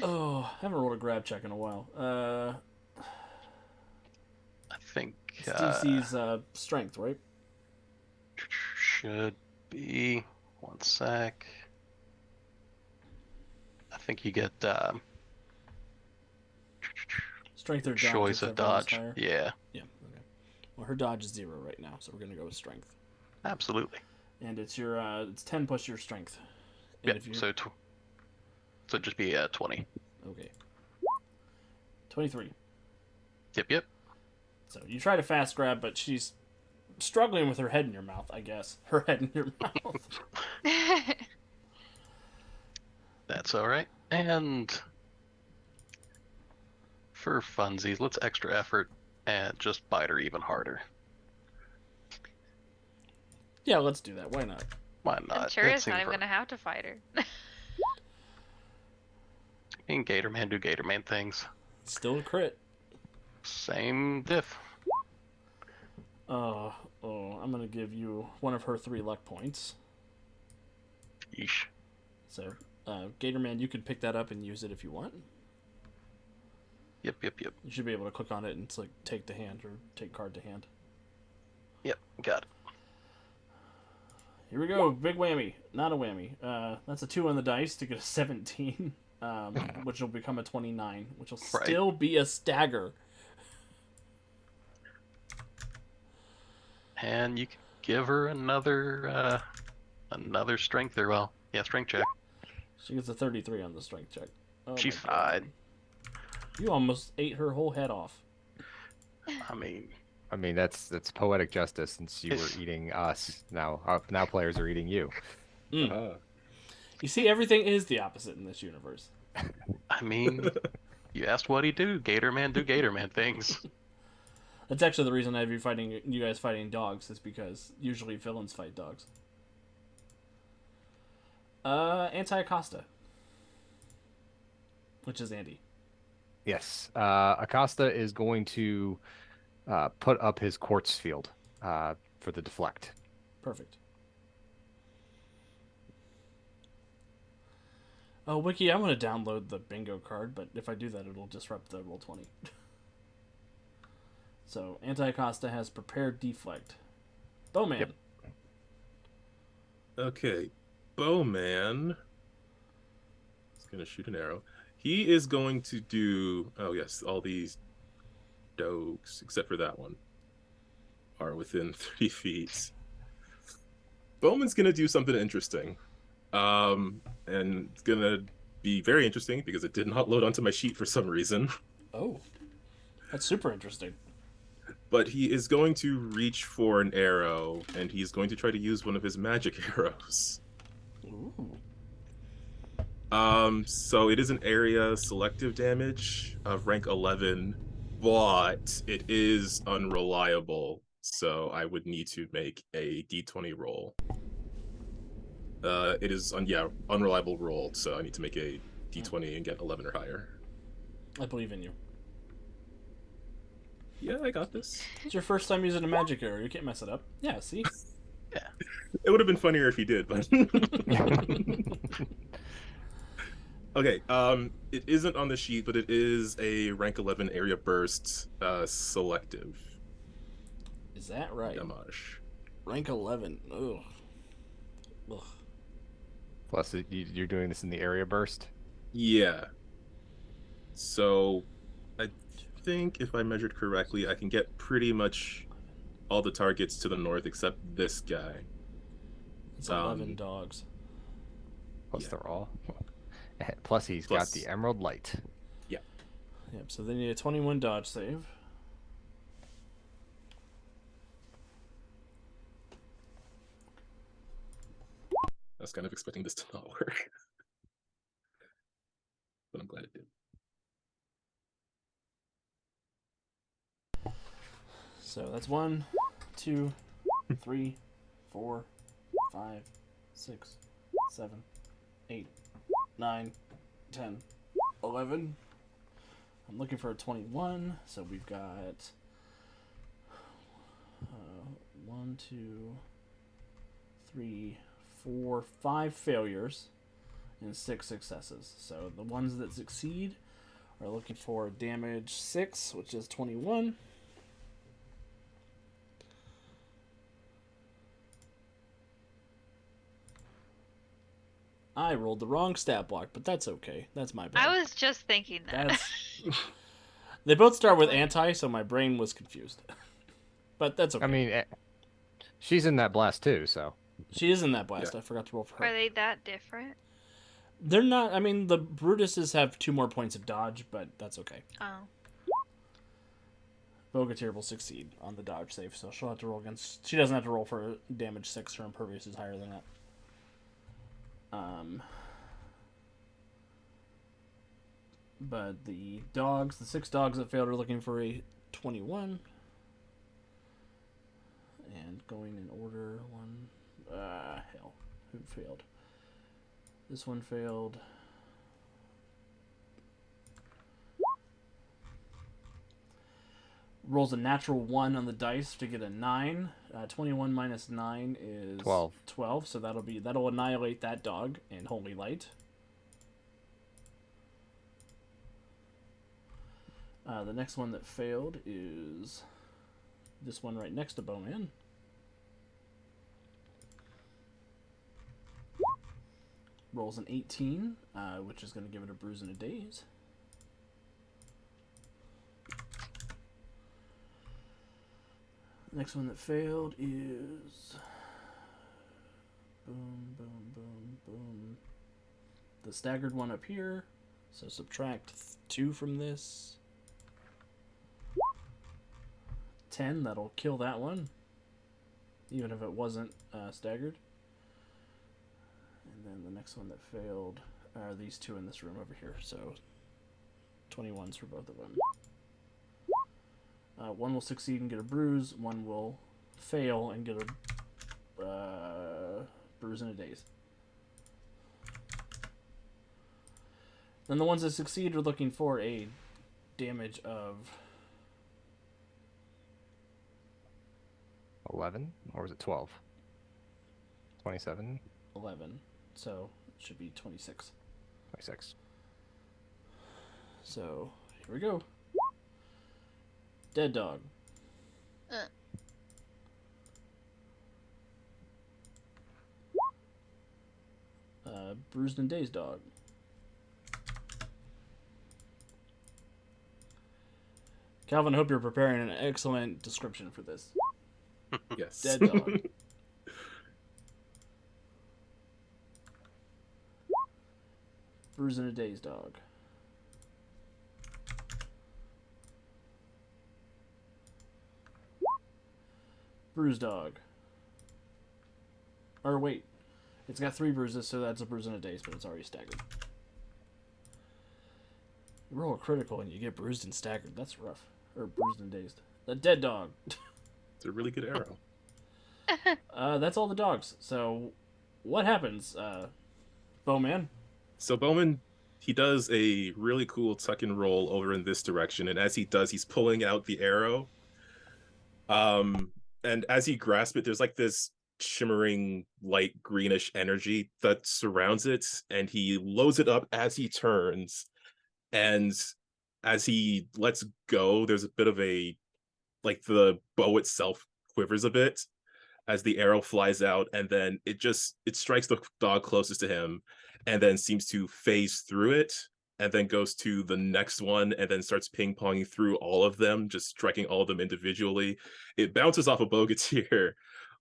Oh, I haven't rolled a grab check in a while. I think It's DC's strength, right? should be 1 sec. I think you get Strength or dodge. choice of whichever one's dodge. higher. Yeah, Yeah, okay. Well, her dodge is 0 right now, so we're going to go with strength. absolutely. And it's your it's 10 plus your strength. And Yeah, if you... so it'd just be 20. Okay. 23. Yep. So you try to fast grab, but she's struggling with her head in your mouth, I guess. Her head in your mouth. That's all right. And for funsies, let's extra effort and just bite her even harder. Yeah, let's do that. Why not? Why not? Centuria's That not seems even gonna have to fight her. And Gator Man do Gator Man things. Still a crit. Same diff. I'm going to give you one of her 3 luck points. Yeesh. So, Gator Man, you can pick that up and use it if you want. Yep. You should be able to click on it and it's like take to hand or take card to hand. Yep, got it. Here we go. Big whammy. Not a whammy. That's a 2 on the dice to get a 17, which will become a 29, which will still be a stagger. And you can give her another strength or strength check. She gets a 33 on the strength check. Oh She's my God. fine. You almost ate her whole head off. I mean, I mean, that's poetic justice since you were eating us. Now players are eating you. Uh-huh. You see, everything is the opposite in this universe. I mean, you asked what he do. Gator Man do Gator Man things. That's actually the reason I have you guys fighting dogs, is because usually villains fight dogs. Anti-Acosta, which is Andy. Yes. Acosta is going to put up his quartz field for the deflect. Perfect. Oh, Wiki, I'm going to download the bingo card, but if I do that, it'll disrupt the Roll20. So, Anti-Acosta has prepared deflect. Bowman. Yep. Okay. Bowman is going to shoot an arrow. He is going to do... Oh, yes. All these dogs, except for that one, are within 3 feet. Bowman's going to do something interesting. And it's going to be very interesting because it did not load onto my sheet for some reason. Oh, that's super interesting. But he is going to reach for an arrow, and he's going to try to use one of his magic arrows. Ooh. So it is an area selective damage of rank 11, but it is unreliable, so I would need to make a d20 roll. It is unreliable roll, so I need to make a d20 and get 11 or higher. I believe in you. Yeah, I got this. It's your first time using a magic arrow. You can't mess it up. Yeah, see? It would have been funnier if he did, but okay. It isn't on the sheet, but it is a rank 11 area burst selective Is that right? damage. Rank 11. Ugh. Ugh. Plus, you're doing this in the area burst. Yeah. So, I think if I measured correctly, I can get pretty much all the targets to the north except this guy. It's 11 dogs. Plus, Yeah. they're all. Plus, he's Plus- got the emerald light. Yep, so they need a 21 dodge save. I was kind of expecting this to not work. But I'm glad it did. So that's 1, 2, 3, 4, 5, 6, 7, 8, 9, 10, 11. I'm looking for a 21, so we've got 1, 2, 3, 4, 5 failures and 6 successes. So the ones that succeed are looking for damage 6, which is 21. I rolled the wrong stat block, but that's okay. That's my bad. I was just thinking that. That's... They both start with anti, so my brain was confused. But that's okay. I mean, she's in that blast too, so. She is in that blast. Yeah. I forgot to roll for her. Are they that different? They're not. I mean, the Brutuses have 2 more points of dodge, but that's okay. Oh. Bogatir will succeed on the dodge save, so she'll have to roll against. She doesn't have to roll for damage 6. Her impervious is higher than that. But the 6 dogs that failed are looking for a 21. And going in order, hell, who failed? This one failed. Rolls a natural 1 on the dice to get a 9. 21 minus 9 is 12. 12, so that'll annihilate that dog in Holy Light. The next one that failed is this one right next to Bowman. Rolls an 18, which is going to give it a bruise and a daze. Next one that failed is boom, boom, boom, boom. The staggered one up here. So subtract 2 from this. 10. That'll kill that one, even if it wasn't staggered. And then the next one that failed are these two in this room over here. So 21s for both of them. One will succeed and get a bruise. One will fail and get a bruise and a daze. Then the ones that succeed are looking for a damage of 11, or was it 12? 27? 11. So it should be 26. 26. So here we go. Dead dog. Bruised and dazed dog. Calvin, I hope you're preparing an excellent description for this. Yes. Dead dog. Bruised and a dazed dog. Bruised dog. Or wait. It's got 3 bruises, so that's a bruise and a daze, but it's already staggered. You roll a critical and you get bruised and staggered. That's rough. Or bruised and dazed. The dead dog. It's a really good arrow. That's all the dogs. So, what happens, Bowman? So Bowman, he does a really cool tuck and roll over in this direction, and as he does, he's pulling out the arrow. And as he grasps it, there's like this shimmering light greenish energy that surrounds it, and he loads it up as he turns. And as he lets go, there's a bit of a, like, the bow itself quivers a bit as the arrow flies out, and then it strikes the dog closest to him and then seems to phase through it, and then goes to the next one and then starts ping-ponging through all of them, just striking all of them individually. It bounces off a Bogatyr,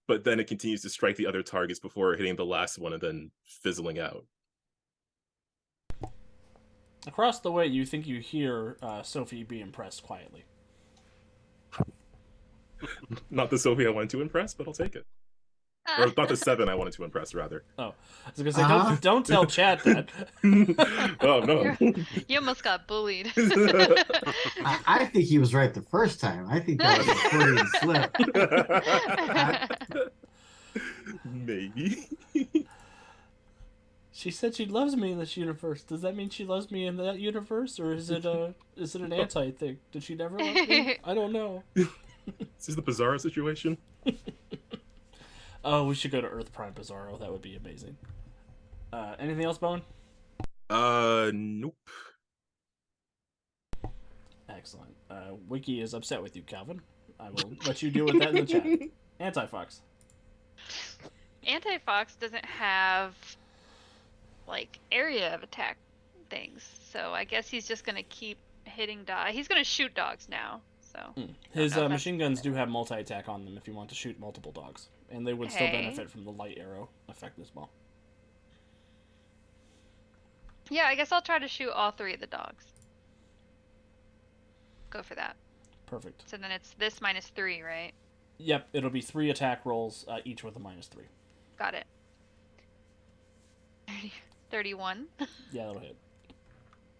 but then it continues to strike the other targets before hitting the last one and then fizzling out. Across the way, you think you hear Sophie be impressed quietly. Not the Sophie I wanted to impress, but I'll take it. Or not the 7 I wanted to impress, rather. Oh, I was gonna say, don't tell Chad that. Oh, no. You almost got bullied. I think he was right the first time. I think that was a Freudian slip. Maybe. She said she loves me in this universe. Does that mean she loves me in that universe, or is it an anti thing? Did she never love me? I don't know. This is the Bizarro situation. Oh, we should go to Earth Prime Bizarro. That would be amazing. Anything else, Bone? Nope. Excellent. Wiki is upset with you, Calvin. I will let you deal with that in the chat. Anti-Fox. Anti-Fox doesn't have, like, area of attack things, so I guess he's just gonna keep hitting dogs. He's gonna shoot dogs now, so. His know if machine that's- guns do have multi-attack on them if you want to shoot multiple dogs. And they would still benefit from the light arrow effect as well. Yeah, I guess I'll try to shoot all 3 of the dogs. Go for that. Perfect. So then it's this -3, right? Yep, it'll be 3 attack rolls, each with a -3. Got it. 31. Yeah, that'll hit.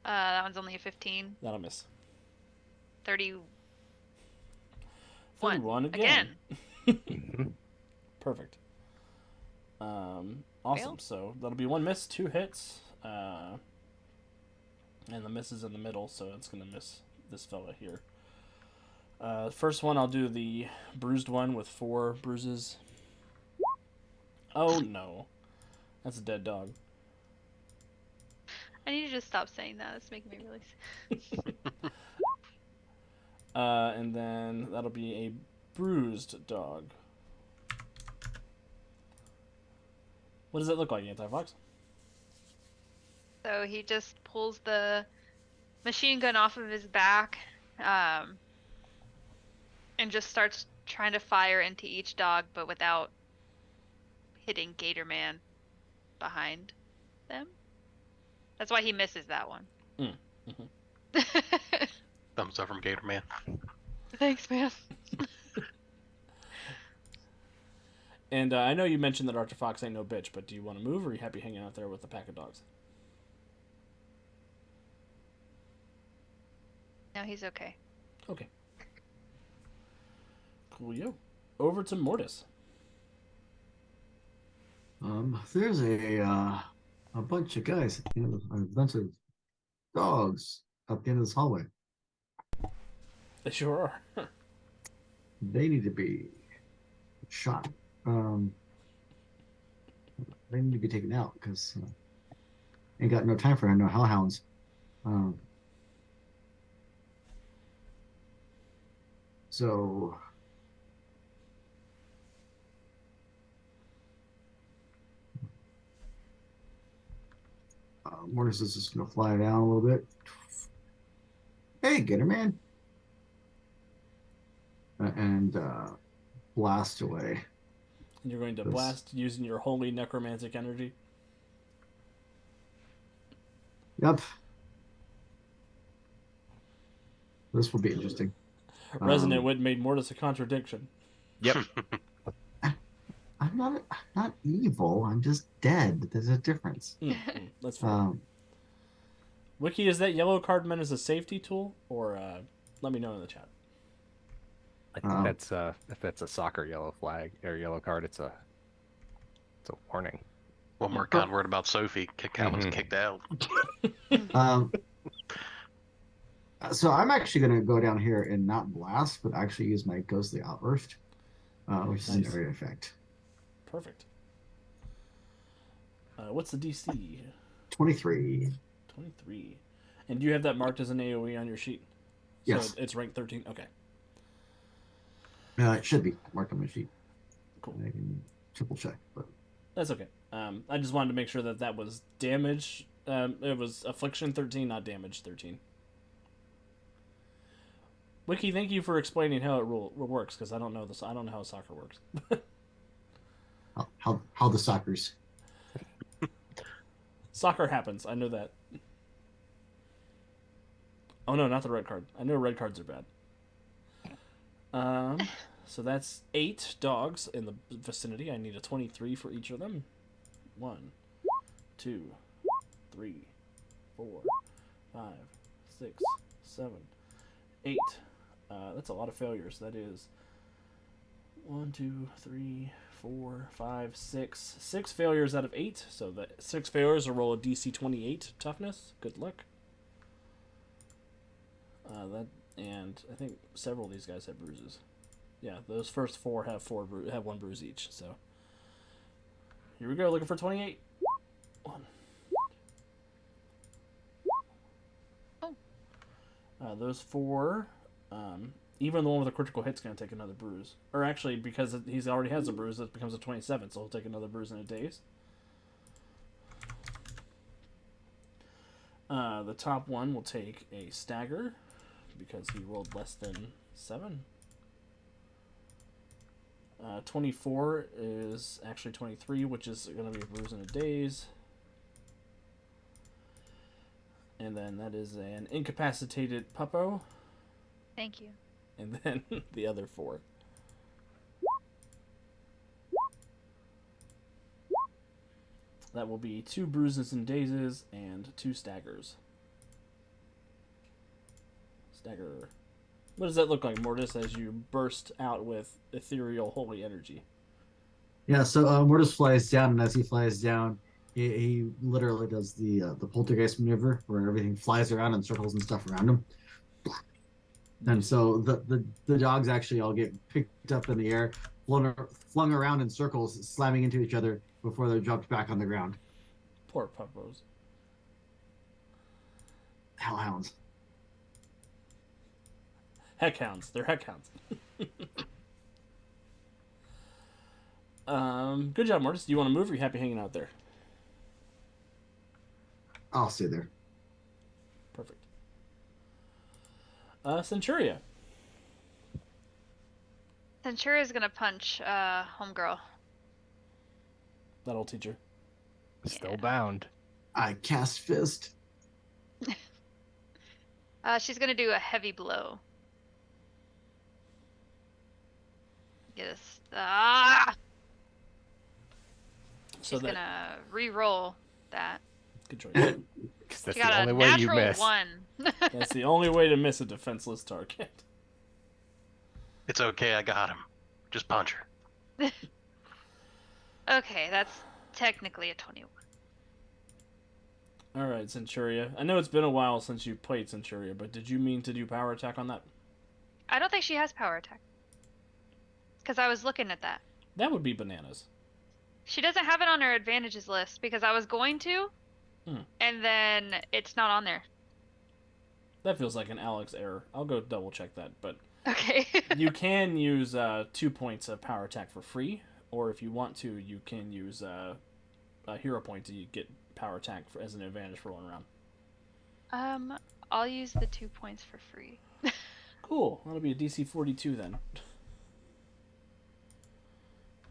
That one's only a 15. That'll miss. 31. 31 again. Perfect. Awesome. Fail. So that'll be 1 miss, 2 hits. And the miss is in the middle, so it's going to miss this fella here. First one, I'll do the bruised one with 4 bruises. Oh, no. That's a dead dog. I need to just stop saying that. It's making me really sick. And then that'll be a bruised dog. What does it look like, Anti-Fox? So he just pulls the machine gun off of his back, and just starts trying to fire into each dog, but without hitting Gator Man behind them. That's why he misses that one. Mm-hmm. Thumbs up from Gator Man. Thanks, man. And I know you mentioned that Archer Fox ain't no bitch, but do you want to move, or are you happy hanging out there with the pack of dogs? No, he's okay. Okay. Coolio. Over to Mortis. There's a bunch of guys, a bunch of dogs at the end of this hallway. They sure are. They need to be shot. Um, they need to be taken out because ain't got no time for no hellhounds. Um, so Mortis is just gonna fly down a little bit. Hey, get her, man, and blast away. And you're going to This- blast using your holy necromantic energy. Yep. This will be interesting. Resonant Wit made Mortis a contradiction. Yep. I'm not evil. I'm just dead. There's a difference. That's fair. Um, Wiki, is that yellow card meant as a safety tool, or let me know in the chat. I think that's if that's a soccer yellow flag or yellow card, it's a warning. One more kind word about Sophie. Calvin's Mhm. kicked out. So I'm actually going to go down here and not blast, but actually use my ghostly outburst, which is an Nice. area effect. Perfect. What's the DC? 23. 23. And do you have that marked as an AoE on your sheet? So Yes. it's rank 13? Okay. It should be marked on my sheet. Cool. I can triple check, but That's okay. I just wanted to make sure that that was damage. It was affliction 13, not damage 13. Wiki, thank you for explaining how it works, because I don't know this. I don't know how soccer works. how the soccers. Soccer happens. I know that. Oh no, not the red card. I know red cards are bad. So that's 8 dogs in the vicinity. I need a 23 for each of them. 1, 2, 3, 4, 5, 6, 7, 8. That's a lot of failures. That is 1, 2, 3, 4, 5, 6. 6 failures out of 8. So the 6 failures will roll a DC 28 toughness. Good luck. And I think several of these guys have bruises. Yeah, those first 4 have 1 bruise each. So here we go. Looking for 28. 1. Those 4. Even the one with a critical hit's going to take another bruise. Or actually, because he's already has a bruise, it becomes a 27, so he'll take another bruise in a daze. The top one will take a stagger, because he rolled less than 7. 24 is actually 23, which is going to be a bruise in a daze. And then that is an incapacitated puppo. Thank you. And then the other 4. That will be 2 bruises and dazes and 2 staggers. Stagger. What does that look like, Mortis, as you burst out with ethereal holy energy? Yeah, so Mortis flies down, and as he flies down, he literally does the poltergeist maneuver where everything flies around in circles and stuff around him. And so the dogs actually all get picked up in the air, flung around in circles, slamming into each other before they're dropped back on the ground. Poor puppos. Hellhounds. Heckhounds. They're heckhounds. Good job, Mortis. Do you want to move, or are you happy hanging out there? I'll stay there. Perfect. Centuria. Centuria's gonna punch homegirl. That old teacher. Still bound. I cast fist. She's gonna do a heavy blow. Get us. She's gonna re-roll that. Good choice. 'Cause that's She got the only a way you natural miss. 1. That's the only way to miss a defenseless target. It's okay, I got him. Just punch her. Okay, that's technically a 21. All right, Centuria. I know it's been a while since you played Centuria, but did you mean to do power attack on that? I don't think she has power attack. Because I was looking at that. That would be bananas. She doesn't have it on her advantages list because I was going to, and then it's not on there. That feels like an Alex error. I'll go double check that, but Okay. you can use 2 points of power attack for free, or if you want to, you can use a hero point to get power attack as an advantage for 1 round. I'll use the 2 points for free. Cool. That'll be a DC 42 then.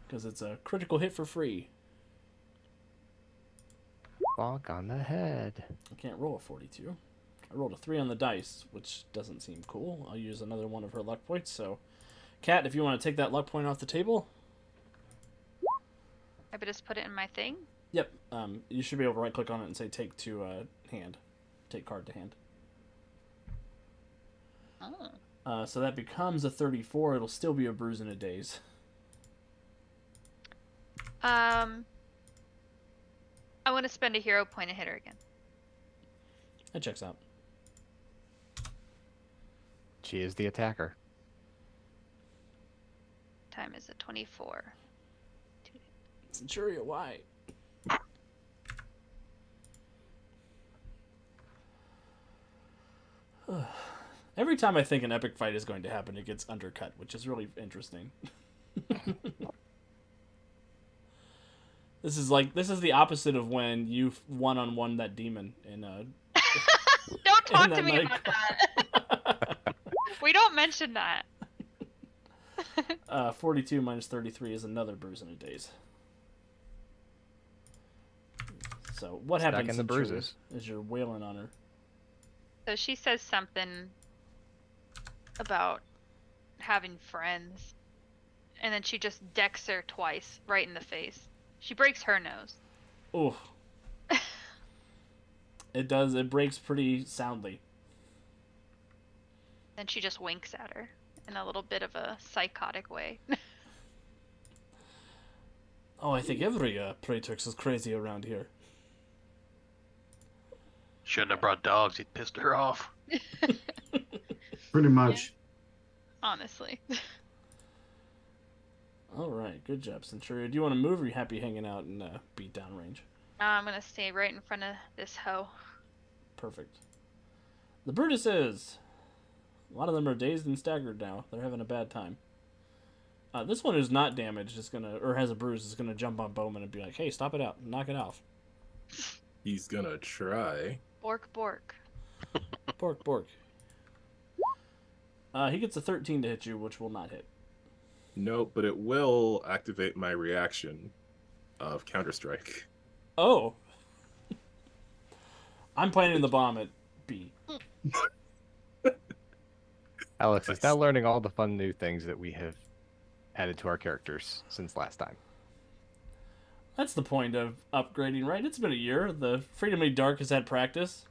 Because it's a critical hit for free. Bonk on the head. I can't roll a 42. I rolled a 3 on the dice, which doesn't seem cool. I'll use another one of her luck points. So, Kat, if you want to take that luck point off the table. I better just put it in my thing. Yep. You should be able to right click on it and say take to hand. Take card to hand. Oh. So that becomes a 34. It'll still be a bruise in a daze. I want to spend a hero point and hit her again. That checks out. She is the attacker. Time is at 24. Centuria, why? Every time I think an epic fight is going to happen, it gets undercut, which is really interesting. This is the opposite of when you one-on-one that demon in Don't talk to me like... about that. We don't mention that. 42 minus 33 is another bruise in a daze. So what Stuck happens in the bruises as you're wailing on her? So she says something about having friends, and then she just decks her twice right in the face. She breaks her nose. Oof. It does. It breaks pretty soundly. Then she just winks at her in a little bit of a psychotic way. Oh, I think every Praetrix is crazy around here. Shouldn't have brought dogs, he pissed her off. Pretty much. Honestly. All right, good job, Centuria. Do you want to move, or are you happy hanging out and beat down range? I'm gonna stay right in front of this hoe. Perfect. The Brutuses. A lot of them are dazed and staggered now. They're having a bad time. This one who's not damaged is gonna, or has a bruise, is gonna jump on Bowman and be like, "Hey, stop it out! Knock it off!" He's gonna try. Bork, bork. Bork, bork. He gets a 13 to hit you, which will not hit. No, but it will activate my reaction of Counter-Strike. Oh. I'm planting the bomb at B. Alex is now learning all the fun new things that we have added to our characters since last time. That's the point of upgrading, right? It's been a year. The Freedom Made Dark has had practice.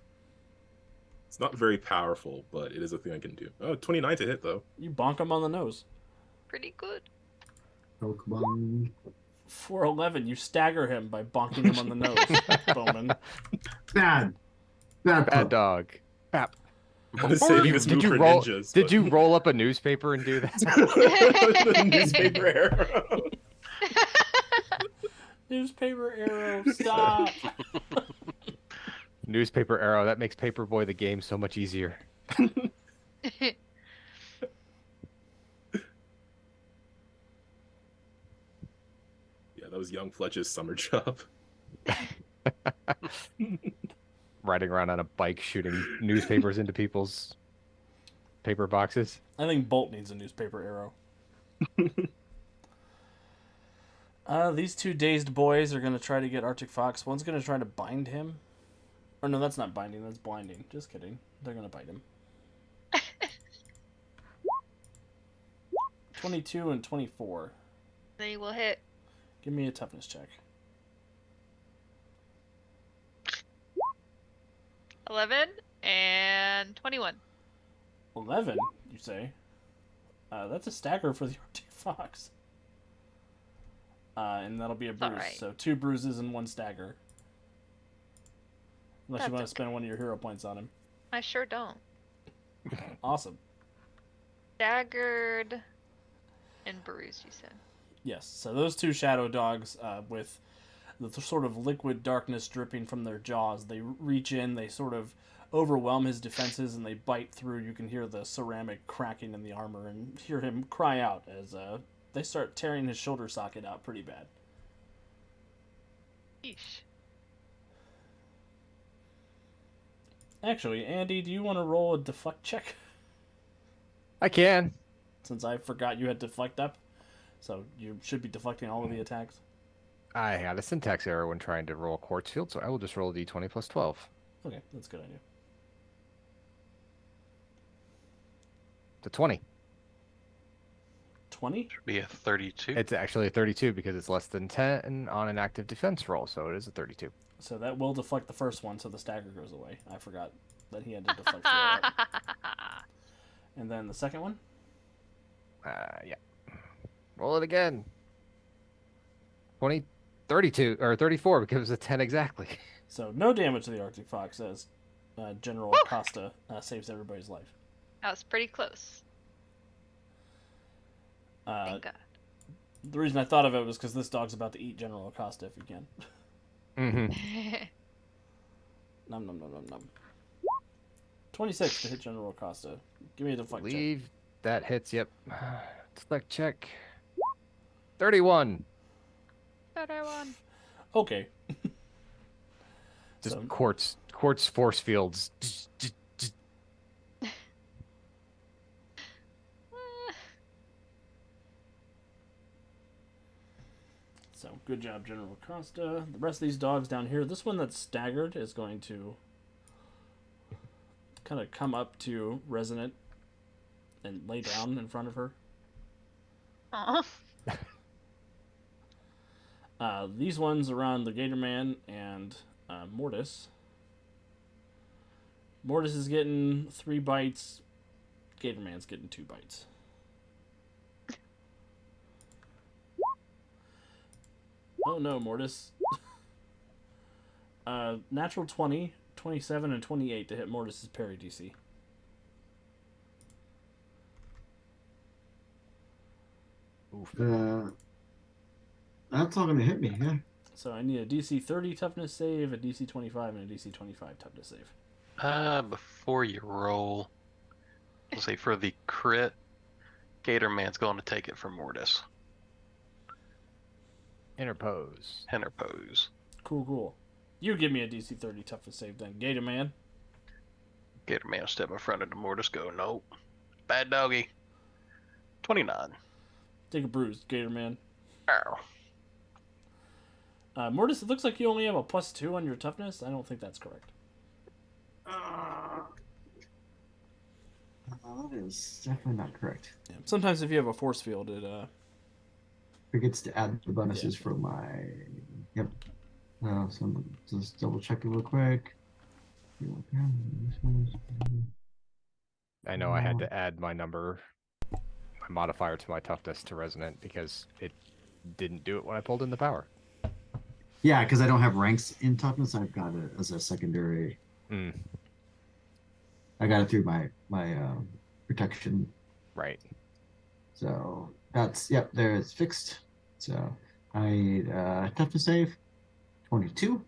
It's not very powerful, but it is a thing I can do. Oh, 29 to hit, though. You bonk him on the nose. Pretty good. Pokemon. 411, you stagger him by bonking him on the nose, Bowman. Bad. Bad pup. dog. Bap. I'm gonna say he was Did moved you for roll? ninjas, Did but- you roll up a newspaper and do that? The newspaper arrow. Newspaper arrow, stop! Newspaper arrow. That makes Paperboy the game so much easier. Yeah, that was young Fletch's summer job. Riding around on a bike, shooting newspapers into people's paper boxes. I think Bolt needs a newspaper arrow. These two dazed boys are going to try to get Arctic Fox. One's going to try to bind him. Or no, that's not binding, that's blinding. Just kidding. They're going to bite him. 22 and 24. They will hit. Give me a toughness check. 11 and 21. 11, you say? That's a stagger for the Arctic Fox. And that'll be a bruise. Alright. So 2 bruises and 1 stagger. Unless you That's want to okay. spend one of your hero points on him. I sure don't. Awesome. Staggered and bruised, you said. Yes, so those 2 shadow dogs with the sort of liquid darkness dripping from their jaws, they reach in, they sort of overwhelm his defenses, and they bite through. You can hear the ceramic cracking in the armor and hear him cry out as they start tearing his shoulder socket out pretty bad. Yeesh. Actually, Andy, do you want to roll a deflect check? I can. Since I forgot you had deflect up. So you should be deflecting all of the attacks. I had a syntax error when trying to roll a quartz field, so I will just roll a d20 plus 12. Okay, that's a good idea. It's a 20. 20? Should be a 32. It's actually a 32 because it's less than 10 on an active defense roll, so it is a 32. So that will deflect the first one, so the stagger goes away. I forgot that he had to deflect through that. And then the second one? Yeah. Roll it again. 20, 32, or 34 because it was a 10 exactly. So no damage to the Arctic Fox as General Acosta saves everybody's life. That was pretty close. Thank God. The reason I thought of it was because this dog's about to eat General Acosta if you can. Mm-hmm. Nom nom nom nom nom. 26 to hit General Acosta. Give me a deflect check. Believe that hits, yep. Deflect check. 31. 31. Okay. Just So- quartz force fields. So, good job, General Acosta. The rest of these dogs down here, this one that's staggered is going to kind of come up to Resonant and lay down in front of her. Aw. These ones around the Gator Man and Mortis. Mortis is getting 3 bites. Gator Man's getting 2 bites. Oh no, Mortis. Natural 20, 27, and 28 to hit Mortis's parry DC. Oof. That's all gonna hit me, yeah. So I need a DC 30 toughness save, a DC 25, and a DC 25 toughness save. Before you roll, I'll say for the crit, Gator Man's going to take it from Mortis. Interpose. Interpose. Cool, cool. You give me a DC 30 toughness save then. Gator Man. Gator Man will step in front of the Mortis, go, nope. Bad doggy. 29. Take a bruise, Gator Man. Ow. Mortis, it looks like you only have a +2 on your toughness. I don't think that's correct. That is definitely not correct. Yeah. Sometimes if you have a force field, it Forgets to add the bonuses for my. Yep. So I'm just double checking real quick. I know I had to add my number, my modifier to my toughness to resonant because it didn't do it when I pulled in the power. Yeah, because I don't have ranks in toughness. I've got it as a secondary. Mm, I got it through my protection. right. So that's there. It's fixed. So I need toughness save 22.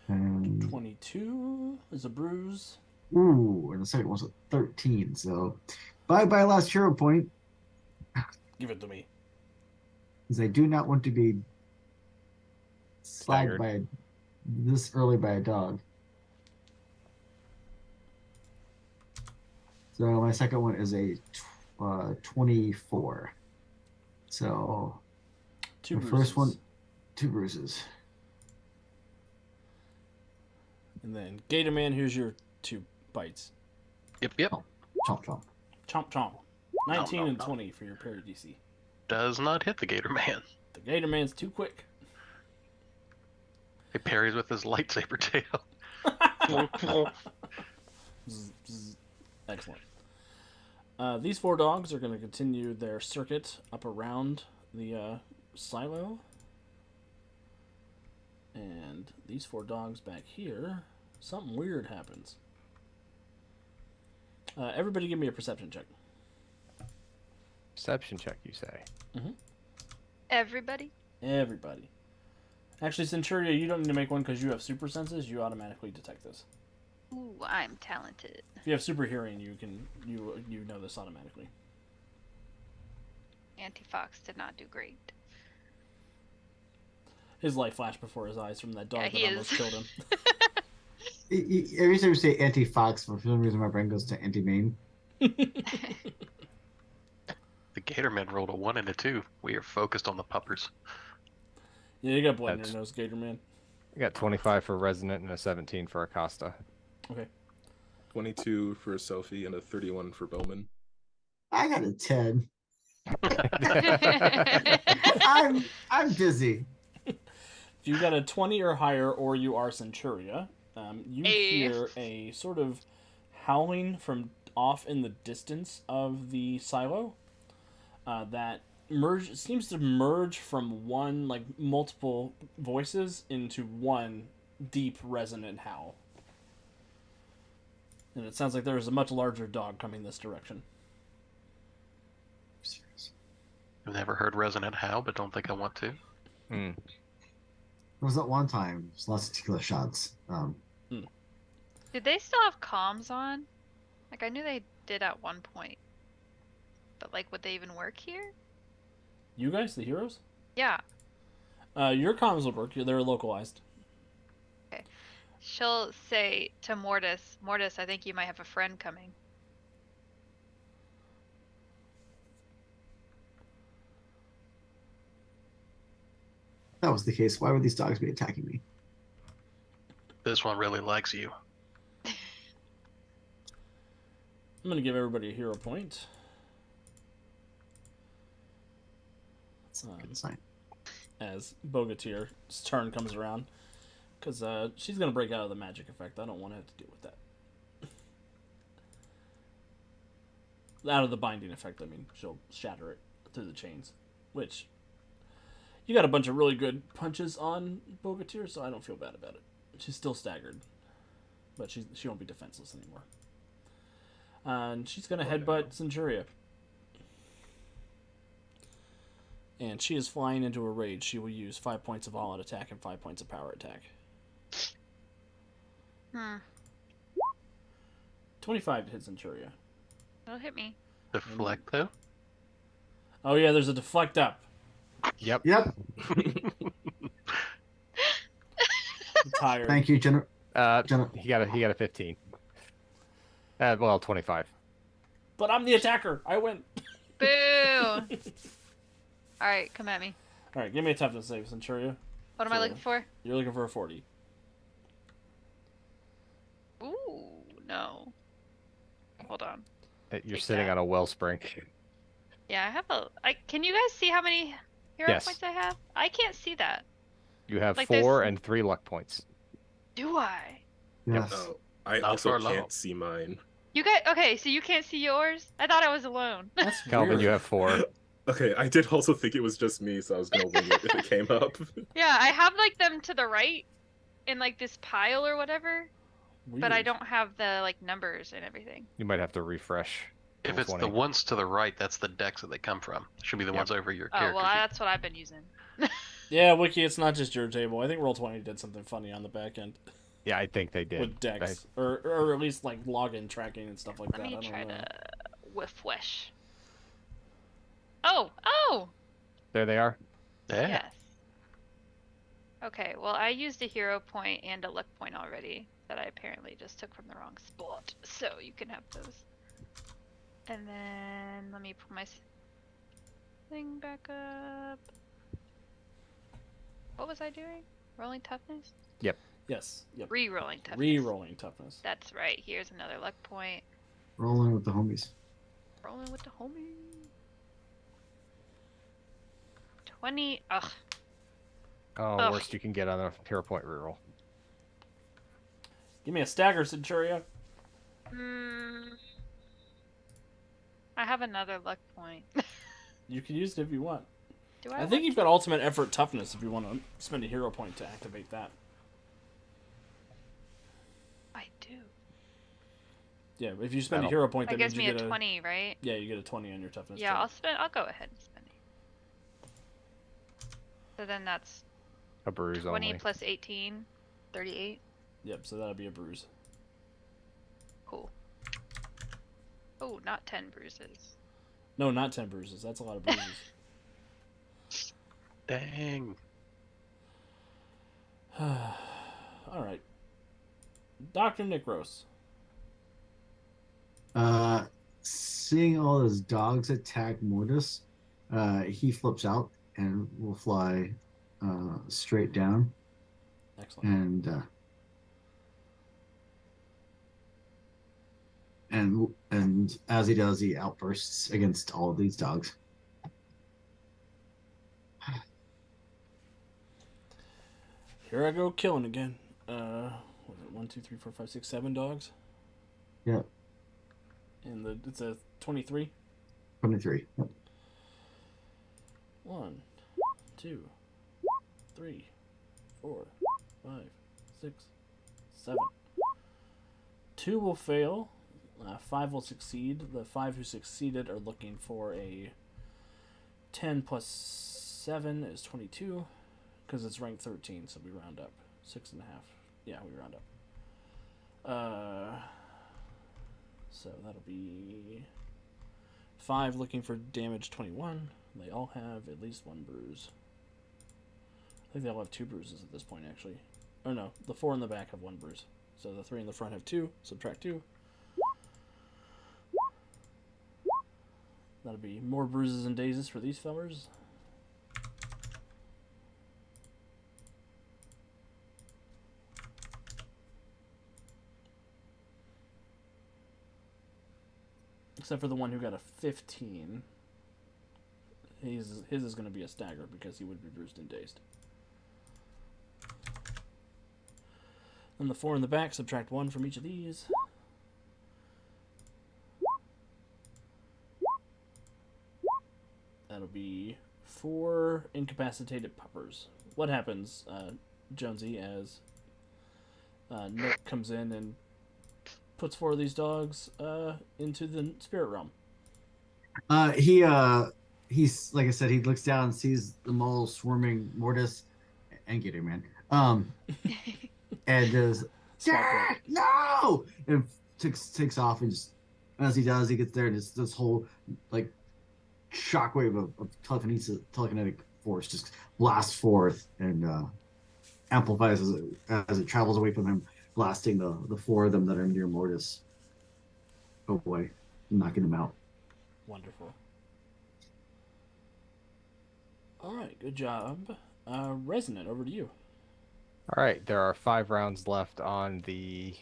And 22 is a bruise. ooh, and the second one's a 13. So bye last hero point, Give it to me. because I do not want to be slagged Staggered. this early by a dog. So my second one is a 24. So 2 the bruises. first one, 2 bruises. And then Gator Man, here's your 2 bites. Yep, yep. Chomp chomp. Chomp chomp. 19 nom, and nom. 20 for your parry DC. Does not hit the Gator Man. The Gator Man's too quick. He parries with his lightsaber tail. Zzz, zzz. Excellent. These 4 dogs are going to continue their circuit up around the silo. And these 4 dogs back here, something weird happens. Everybody give me a perception check. Perception check, you say? Everybody. Everybody. Actually, Centuria, you don't need to make one because you have super senses. You automatically detect this. Ooh, I'm talented. If you have super hearing, you know this automatically. Anti-Fox did not do great. His life flashed before his eyes from that dog that he almost is. killed him. Every time you say anti-fox, for some reason my brain goes to anti-main. The Gatorman rolled a 1 and a 2. We are focused on the puppers. Yeah, you got blood in That's- your nose, Gator Man. I got 25 for Resonant and a 17 for Acosta. Okay. 22 for Sophie and a 31 for Bowman. I got a 10. I'm dizzy. If you got a 20 or higher, or you are Centuria, you hear a sort of howling from off in the distance of the silo that seems to merge from one, like, multiple voices into one deep, resonant howl. And it sounds like there is a much larger dog coming this direction. I've never heard Resonant Howl, but don't think I want to. There was that one time, there's lots of tequila shots. Did they still have comms on? Like, I knew they did at one point. But, like, would they even work here? You guys, the heroes? Yeah. Your comms would work. They're localized. She'll say to Mortis, Mortis, I think you might have a friend coming. If that was the case, why would these dogs be attacking me? This one really likes you. I'm going to give everybody a hero point. That's a good sign. As Bogatir's turn comes around. Because she's going to break out of the magic effect. I don't want to have to deal with that. Out of the binding effect, I mean. She'll shatter it through the chains. Which, you got a bunch of really good punches on Bogatir, so I don't feel bad about it. She's still staggered. But she won't be defenseless anymore. And she's going to headbutt Centuria. And she is flying into a rage. She will use 5 points of all-out attack and 5 points of power attack. 25 to hit Centuria. It'll hit me. Deflect, though? Oh yeah, there's a deflect up. Yep. Yep. I'm tired. Thank you, General. He got a 15. Well, 25. But I'm the attacker. I win. Boo! Alright, come at me. Alright, give me a toughness save, Centuria. What am I looking for? You're looking for a 40. Ooh, no. Hold on. You're Take sitting that. on a wellspring. Yeah, I have can you guys see how many hero Yes. points I have? I can't see that. You have Like 4 there's- and 3 luck points. Do I? Yes. Oh, I Not also for long. can't see mine. You guys, okay, so you can't see yours? I thought I was alone. That's Calvin, weird. you have 4. Okay, I did also think it was just me, so I was gonna wing it if it came up. Yeah, I have like them to the right in like this pile or whatever, but I Weird. don't have the like numbers and everything. You might have to refresh. If Roll it's 20. the ones to the right, that's the decks that they come from. Should be the Yep. ones over your Oh, character well, sheet. that's what I've been using. Yeah, Wiki, it's not just your table. I think Roll20 did something funny on the back end Yeah, I think they did. with decks. Or at least like login tracking and stuff like Let that. me I don't try know. to whiff wish. Oh! There they are. Yeah. Yes. Okay, well, I used a hero point and a luck point already that I apparently just took from the wrong spot. So you can have those. And then let me pull my thing back up. What was I doing? Rolling toughness? Yes. Yep. Re-rolling toughness. Re-rolling toughness. That's right. Here's another luck point. Rolling with the homies. Rolling with the homie. 20. Ugh. Oh, Ugh. worst you can get on a hero point reroll. Give me a stagger, Centuria. I have another luck point. You can use it if you want. Do I I think want you've got ultimate effort toughness if you want to spend a hero point to activate that. I do. Yeah, if you spend a That'll- hero point, That that gives means me you a get 20, right? Yeah, you get a 20 on your toughness. Yeah, check. I'll go ahead and spend it. So then that's A bruise 20 only. plus 18, 38. Yep, so that'll be a bruise. Cool. Oh, not 10 bruises. No, not 10 bruises. That's a lot of bruises. Dang. All right. Dr. Nikros. Seeing all those dogs attack Mortis, he flips out and will fly straight down. Excellent. And as he does, he outbursts against all of these dogs. Here I go killing again. What is it? 1, 2, 3, 4, 5, 6, 7 dogs? Yep. And it's a 23? 23. Yep. 1, 2, 3, 4, 5, 6, 7. 2 will fail. 5 will succeed. The 5 who succeeded are looking for a 10 plus 7 is 22. Because it's rank 13, so we round up. 6.5. Yeah, we round up. So that'll be 5 looking for damage 21. They all have at least 1 bruise. I think they all have 2 bruises at this point, actually. Oh no, the 4 in the back have 1 bruise. So the 3 in the front have 2. Subtract 2. That'll be more bruises and dazes for these fellers. Except for the one who got a 15. His is going to be a stagger because he would be bruised and dazed. And the 4 in the back, subtract 1 from each of these. That'll be 4 incapacitated puppers. What happens, Jonesy, as Nick comes in and puts 4 of these dogs into the spirit realm? He's like I said, he looks down and sees the mole swarming Mortis and Gator Man. And does Jack, no, and takes off, and just as he does, he gets there, and it's this whole like shockwave of telekinetic force just blasts forth and amplifies as it travels away from him, blasting the 4 of them that are near Mortis away, knocking him out. Wonderful. All right, good job. Resonant, over to you. All right, there are 5 rounds left on the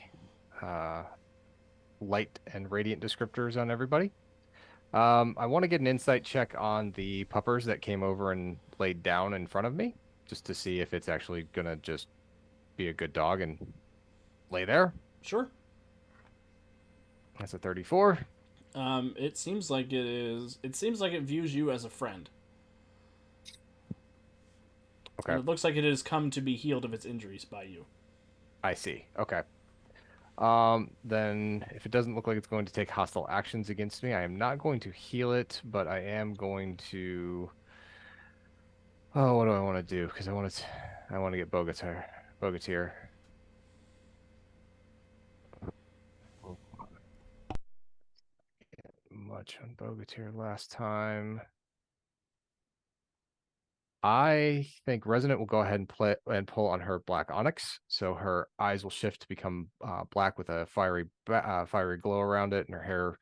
light and radiant descriptors on everybody. I want to get an insight check on the puppers that came over and laid down in front of me, just to see if it's actually gonna just be a good dog and lay there. Sure. That's a 34. It seems like it is. It seems like it views you as a friend. Okay. And it looks like it has come to be healed of its injuries by you. I see. Okay. Then if it doesn't look like it's going to take hostile actions against me, I am not going to heal it, but I am going to. Oh, what do I want to do? Because I want to get Bogatir. Much on Bogatir last time. I think Resonant will go ahead and play and pull on her Black Onyx, so her eyes will shift to become black with a fiery glow around it, and her hair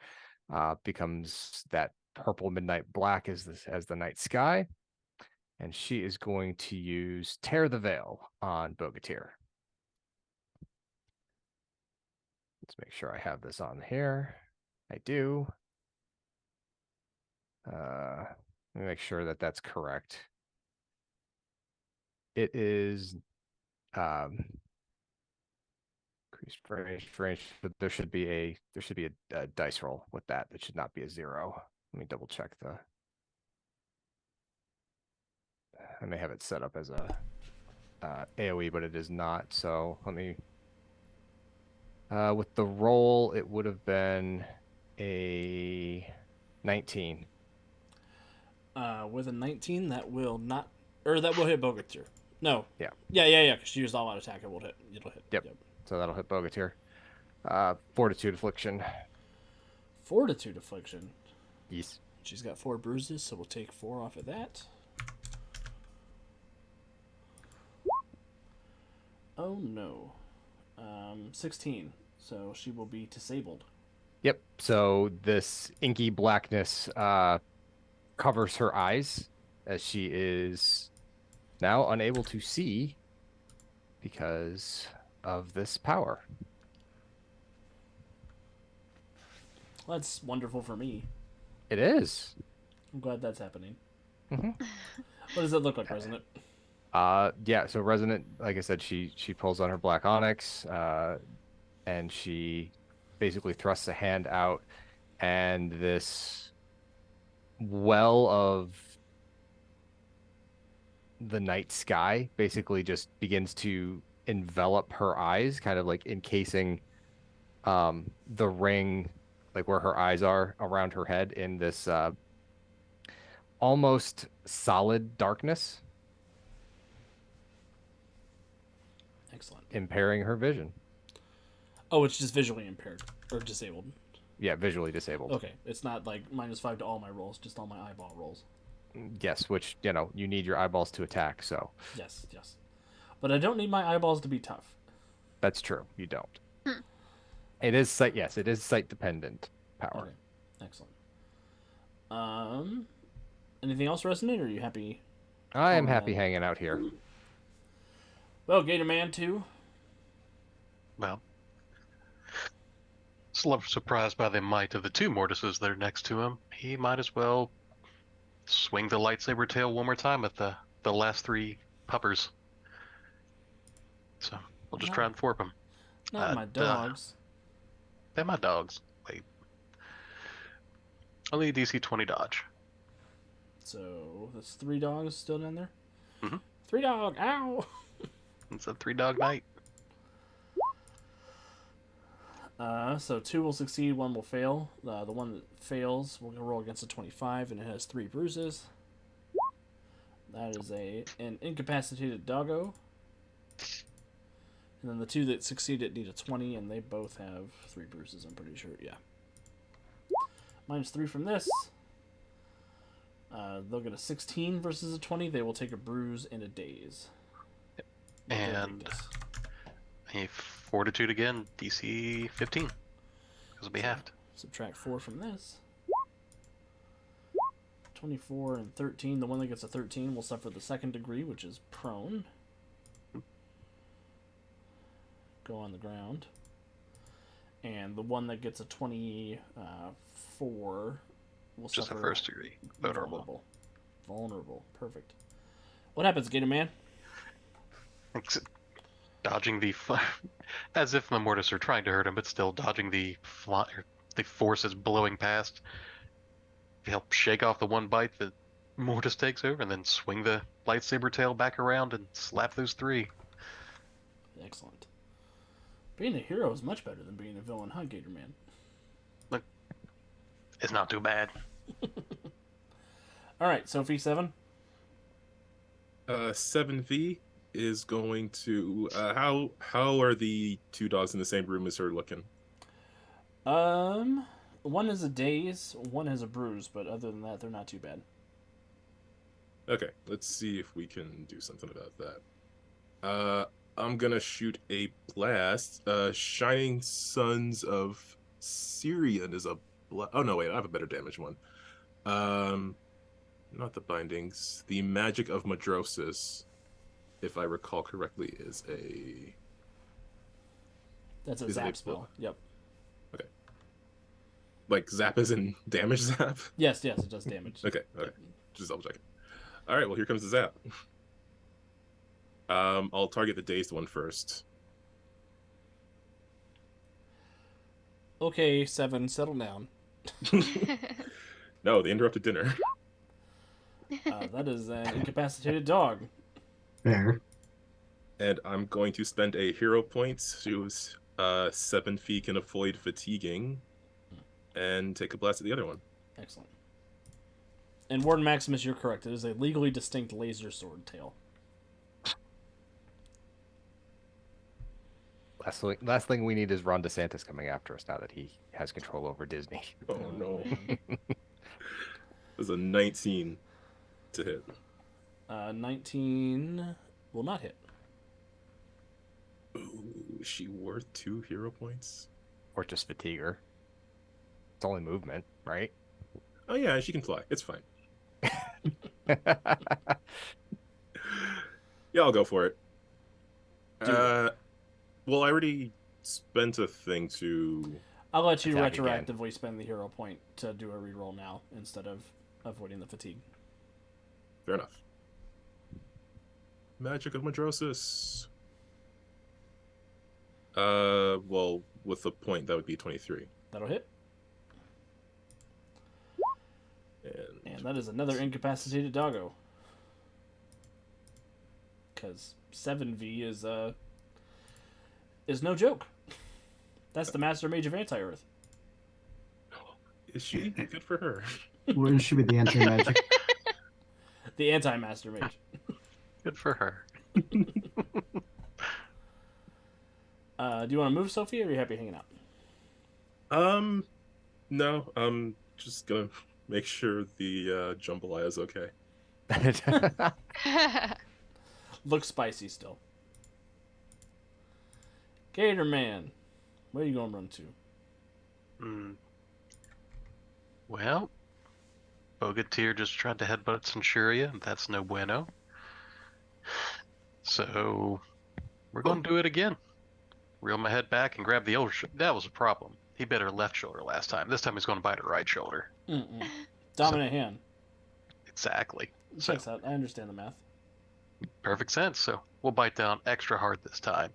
becomes that purple midnight black as the night sky. And she is going to use Tear the Veil on Bogatir. Let's make sure I have this on here. I do. Let me make sure that that's correct. It is increased range, but there should be a dice roll with that. That should not be a 0. Let me double check I may have it set up as a AoE, but it is not. So let me. With the roll, it would have been a 19. With a 19, that will not, or that will hit Bogatyr. No. Yeah. Yeah. Because she used all out attack. It'll hit. Yep. So that'll hit Bogatyr. Fortitude affliction. Fortitude affliction. Yes. She's got 4 bruises, so we'll take 4 off of that. Oh no. 16. So she will be disabled. Yep. So this inky blackness covers her eyes as she is now unable to see because of this power. Well, that's wonderful for me. It is. I'm glad that's happening. Mm-hmm. What does it look like, Resonant? Yeah, so Resonant, like I said, she pulls on her black onyx, and she basically thrusts a hand out, and this well of the night sky basically just begins to envelop her eyes, kind of like encasing the ring, like where her eyes are around her head, in this almost solid darkness, Excellent. impairing her vision. Oh, it's just visually impaired or disabled. Yeah, visually disabled. Okay, it's not like -5 to all my rolls, just all my eyeball rolls. Yes, which, you need your eyeballs to attack, so Yes. But I don't need my eyeballs to be tough. that's true. You don't. It is sight, yes, it is sight dependent power. Okay, excellent. Anything else, Resonant, or are you happy? I am Oh, happy man. hanging out here. Well, Gator Man 2. Well, surprised by the might of the 2 Mortises that are next to him. He might as well swing the lightsaber tail one more time at the last 3 puppers. So we'll just try and thwarp them. Not my dogs. They're my dogs. Wait. Only DC 20 dodge. So that's 3 dogs still down there? Mhm. 3 dog, ow! It's a 3-dog night. So 2 will succeed, 1 will fail. The one that fails will roll against a 25, and it has 3 bruises. That is an incapacitated doggo. And then the 2 that succeeded need a 20, and they both have 3 bruises, I'm pretty sure, yeah. -3 from this. They'll get a 16 versus a 20. They will take a bruise and a daze. And a fortitude again, DC 15. Because it'll be halved. Subtract 4 from this. 24 and 13. The one that gets a 13 will suffer the 2nd degree, which is prone. Go on the ground. And the one that gets a 24 will Just suffer a 1st degree. Vulnerable. Perfect. What happens, Gator Man? Dodging the as if the Mortis are trying to hurt him, but still dodging the forces blowing past. He'll shake off the one bite that Mortis takes over, and then swing the lightsaber tail back around and slap those 3. Excellent. Being a hero is much better than being a villain, huh, Gator Man? Look, it's not too bad. All right, Sophie 7. 7V is going to how are the 2 dogs in the same room as her looking? One is a daze, one has a bruise, but other than that, they're not too bad. Okay, let's see if we can do something about that. I'm gonna shoot a blast. Shining Sons of Syrian is a oh no, wait, I have a better damage one. Not the bindings. The Magic of Madrosis, if I recall correctly, is a... That's a zap spell. Yep. Okay. Like zap is in damage zap? Yes, it does damage. Okay. Just double checking. Alright, well here comes the zap. I'll target the dazed one first. Okay, 7, settle down. No, they interrupted dinner. That is an incapacitated dog. Fair. And I'm going to spend a hero point to 7 feet can avoid fatiguing, and take a blast at the other one. Excellent. And Warden Maximus, you're correct. It is a legally distinct laser sword tail. Last thing we need is Ron DeSantis coming after us now that he has control over Disney. Oh no. Man. There's a 19 to hit. 19 will not hit. Ooh, is she worth 2 hero points? Or just fatigue her. It's only movement, right? Oh yeah, she can fly. It's fine. Yeah, I'll go for it. Do it. Well, I already spent a thing to... I'll let you Attack again. retroactively spend the hero point to do a reroll now instead of avoiding the fatigue. Fair enough. Magic of Madrosis. Well, with the point, that would be 23. That'll hit. And And that is another incapacitated doggo. Because 7V is no joke. That's the Master Mage of Anti-Earth. is she? Good for her. Wouldn't she be the anti-magic? The Anti-Master Mage. Good for her. Do you want to move, Sophie, or are you happy hanging out? No, I'm just gonna make sure the jambalaya is okay. Looks spicy still. Gator Man, where are you going to run to? Well, Bogatir just tried to headbutt Centuria, and that's no bueno. So, we're going to do it again. Reel my head back and grab the old that was a problem. He bit her left shoulder last time. This time he's going to bite her right shoulder. Dominant hand. Exactly. So, Checks out. I understand the math. perfect sense. So, we'll bite down extra hard this time.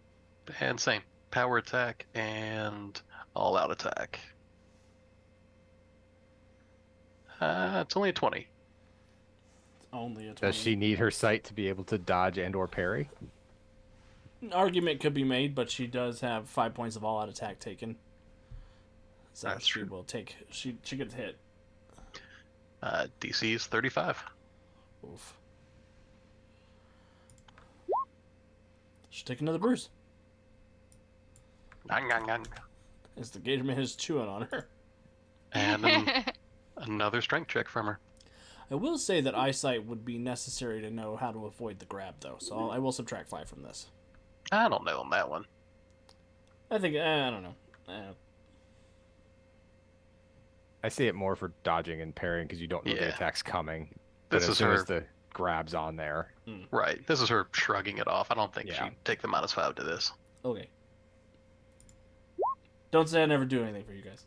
And same. Power attack and all-out attack. It's only a 20. It's only a 20. Does she need her sight to be able to dodge and or parry? An argument could be made, but she does have 5 points of all-out attack taken. So That's she true. will take. She gets hit. DC is 35. Oof. She'll take another bruise. Nang, nang, nang. As the Gator Man is chewing on her. And another strength check from her. I will say that eyesight would be necessary to know how to avoid the grab, though. So I will subtract 5 from this. I don't know on that one. I think I don't know. I see it more for dodging and parrying because you don't know the Yeah. attack's coming. But This as is soon her. as the grab's on there, Right. This is her shrugging it off. I don't think Yeah. she'd take the -5 to this. Okay. Don't say I never do anything for you guys.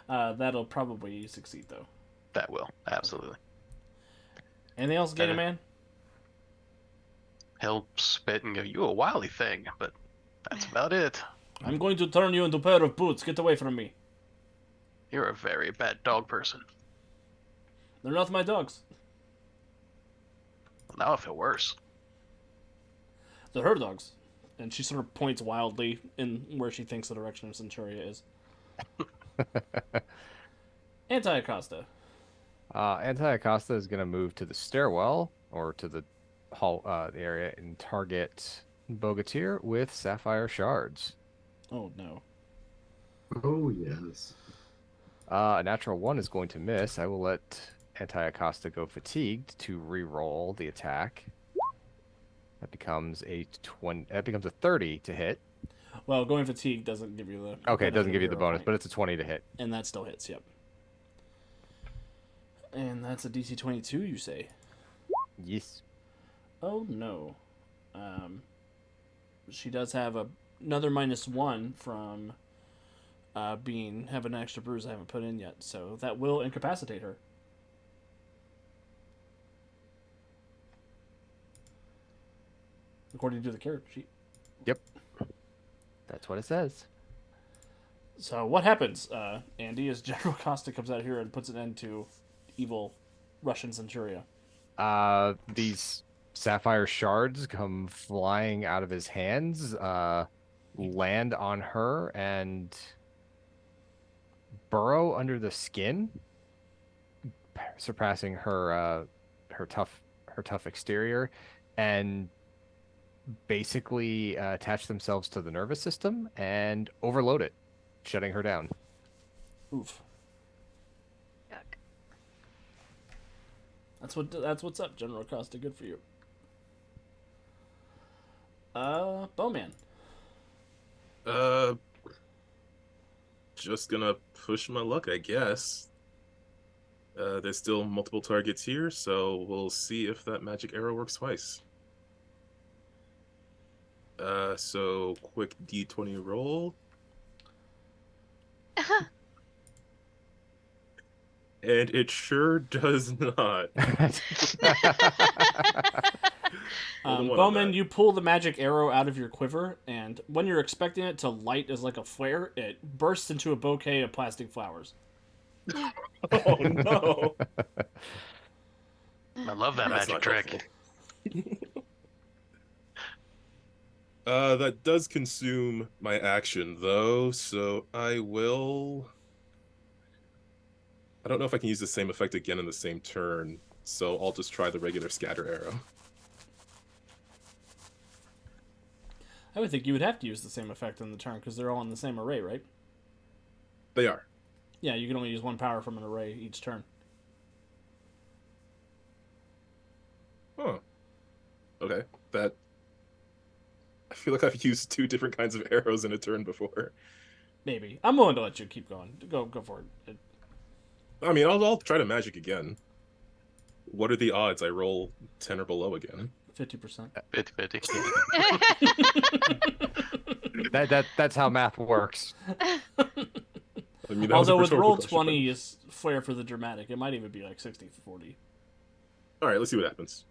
That'll probably succeed, though. That will. Absolutely. Anything else, Gator Uh, Man? He'll spit and go, "You a wily thing," but that's about it. I'm going to turn you into a pair of boots. Get away from me. You're a very bad dog person. They're not my dogs. Now I feel worse. They're her dogs. And she sort of points wildly in where she thinks the direction of Centuria is. Anti-Acosta. Anti-Acosta is going to move to the stairwell or to the hall, the area, and target Bogatir with sapphire shards. Oh, no. Oh, yes. A natural 1 is going to miss. I will let Anti-Acosta go fatigued to re-roll the attack. That becomes a 20. That becomes a 30 to hit. Well, going fatigue doesn't give you the... Okay, it doesn't give you the hero bonus, point. but it's a 20 to hit. And that still hits, yep. And that's a DC 22, you say? Yes. Oh, no. She does have another -1 from have an extra bruise I haven't put in yet, so that will incapacitate her. according to the character sheet. Yep. That's what it says. So what happens, Andy, as General Costa comes out here and puts an end to evil Russian Centuria? These sapphire shards come flying out of his hands, land on her, and burrow under the skin, surpassing her tough exterior, and basically attach themselves to the nervous system and overload it, shutting her down. Oof. Yuck. That's what's up, General Costa. Good for you. Bowman. Just gonna push my luck, I guess. There's still multiple targets here, so we'll see if that magic arrow works twice. So quick D20 roll. And it sure does not. Bowman, you pull the magic arrow out of your quiver, and when you're expecting it to light as like a flare, it bursts into a bouquet of plastic flowers. Oh no! I love that That's magic not trick. helpful. That does consume my action though, so I will. I don't know if I can use the same effect again in the same turn, so I'll just try the regular scatter arrow. I would think you would have to use the same effect in the turn because they're all in the same array, right? They are. Yeah, you can only use one power from an array each turn. Huh. Okay. That. I feel like I've used two different kinds of arrows in a turn before. Maybe. I'm willing to let you keep going. Go for it. I mean, I'll try to magic again. What are the odds I roll 10 or below again? 50%. 50-50. That's how math works. I mean, that was a Although with rhetorical roll question, 20 is flair for the dramatic, it might even be like 60-40. All right, let's see what happens.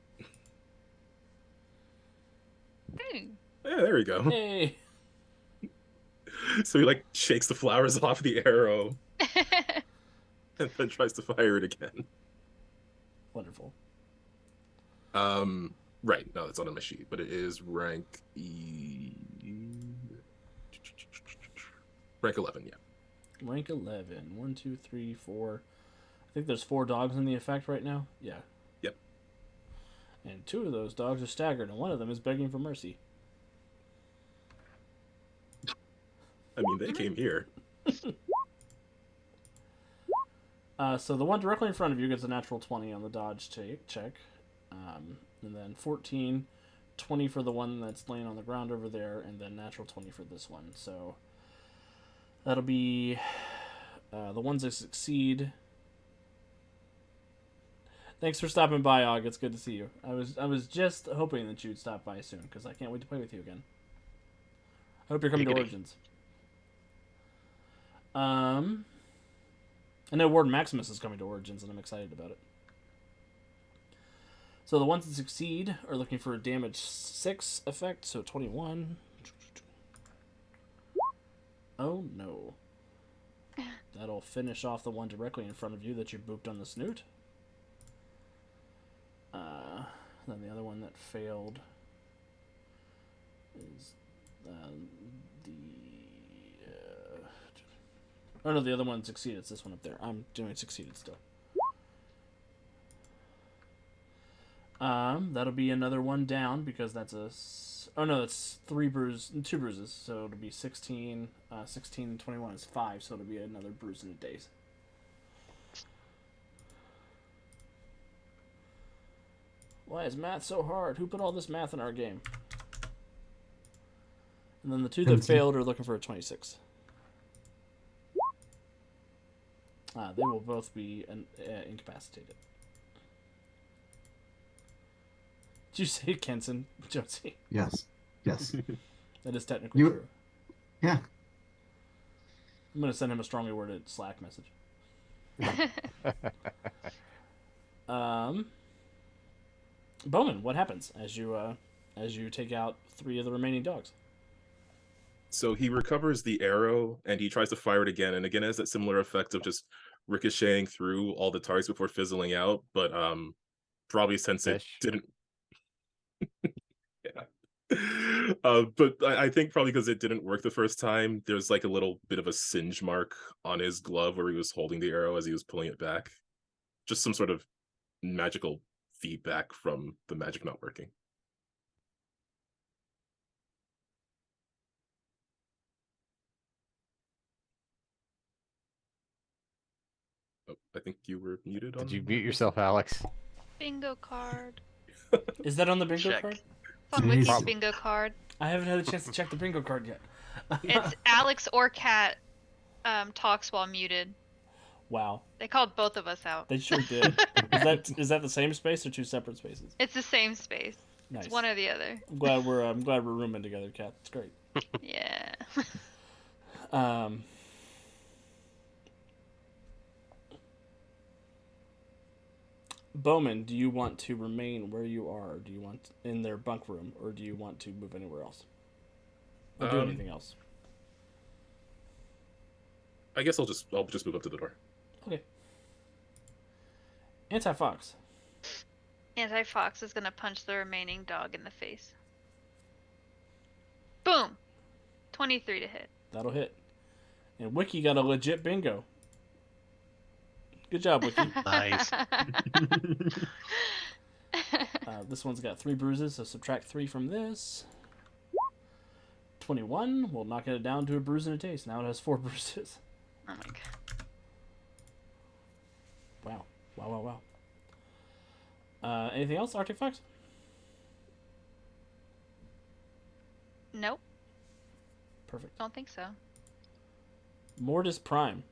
Hmm. Yeah, there we go. Hey! So he like shakes the flowers off the arrow and then tries to fire it again. Wonderful. Right. No, that's not on my sheet, but it is rank rank 11. Yeah. Rank 11. 1, 2, 3, 4. I think there's 4 dogs in the effect right now. Yeah. Yep. And 2 of those dogs are staggered, and one of them is begging for mercy. I mean, they came here. So the one directly in front of you gets a natural 20 on the dodge check. And then 14, 20 for the one that's laying on the ground over there, and then natural 20 for this one. So that'll be the ones that succeed. Thanks for stopping by, Og. It's good to see you. I was just hoping that you'd stop by soon, because I can't wait to play with you again. I hope you're coming to Origins. I know Warden Maximus is coming to Origins, and I'm excited about it. So the ones that succeed are looking for a damage 6 effect, so 21. Oh no. That'll finish off the one directly in front of you that you booped on the snoot. Then the other one that failed is oh no, the other one succeeded. It's this one up there. I'm doing succeeded still. That'll be another one down because that's a. Oh no, that's 2 bruises. So it'll be 16. 16 and 21 is 5, so it'll be another bruise in a daze. Why is math so hard? Who put all this math in our game? And then the 2 that failed are looking for a 26. They will both be incapacitated. Did you say Kenson, Jonesy? Yes. Yes. That is technically true. Yeah. I'm going to send him a strongly worded Slack message. Bowman, what happens as you as you take out 3 of the remaining dogs. So he recovers the arrow and he tries to fire it again, and again it has that similar effect of just ricocheting through all the targets before fizzling out. But probably since it Fish. didn't, yeah. But I think probably because it didn't work the first time, there's like a little bit of a singe mark on his glove where he was holding the arrow as he was pulling it back. Just some sort of magical feedback from the magic not working. Oh, I think you were muted on. Did you mute yourself, Alex? Bingo card. Is that on the bingo Check. card? It's on It is. Wiki's bingo card. I haven't had a chance to check the bingo card yet. It's Alex or Cat talks while muted. Wow, They called both of us out. they sure did. Is that the same space or 2 separate spaces? It's the same space. Nice. It's one or the other. I'm glad we're rooming together, Kat. It's great. Yeah. Bowman, do you want to remain where you are? Do you want in their bunk room, or do you want to move anywhere else, or do anything else? I guess I'll just move up to the door. Okay. Anti-Fox. Anti-Fox is gonna punch the remaining dog in the face. Boom! 23 to hit. That'll hit. And Wiki got a legit bingo. Good job, Wiki. Nice. This one's got 3 bruises, so subtract 3 from this. 21. We'll knock it down to a bruise and a taste. Now it has 4 bruises. Oh my god. Wow. Anything else, Arctic Fox? Nope, Perfect. don't think so. Mortis Prime.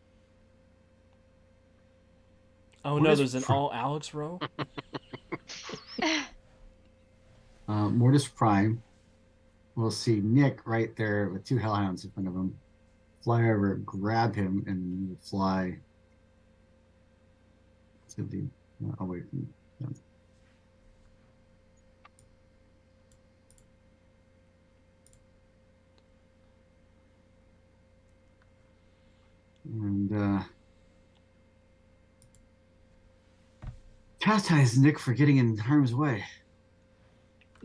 Oh no, Mortis there's an Prime. all Alex row? Mortis Prime. We'll see Nick right there with 2 hellhounds in front of him. Fly over, grab him, and fly to the away from them. And chastise Nick for getting in harm's way.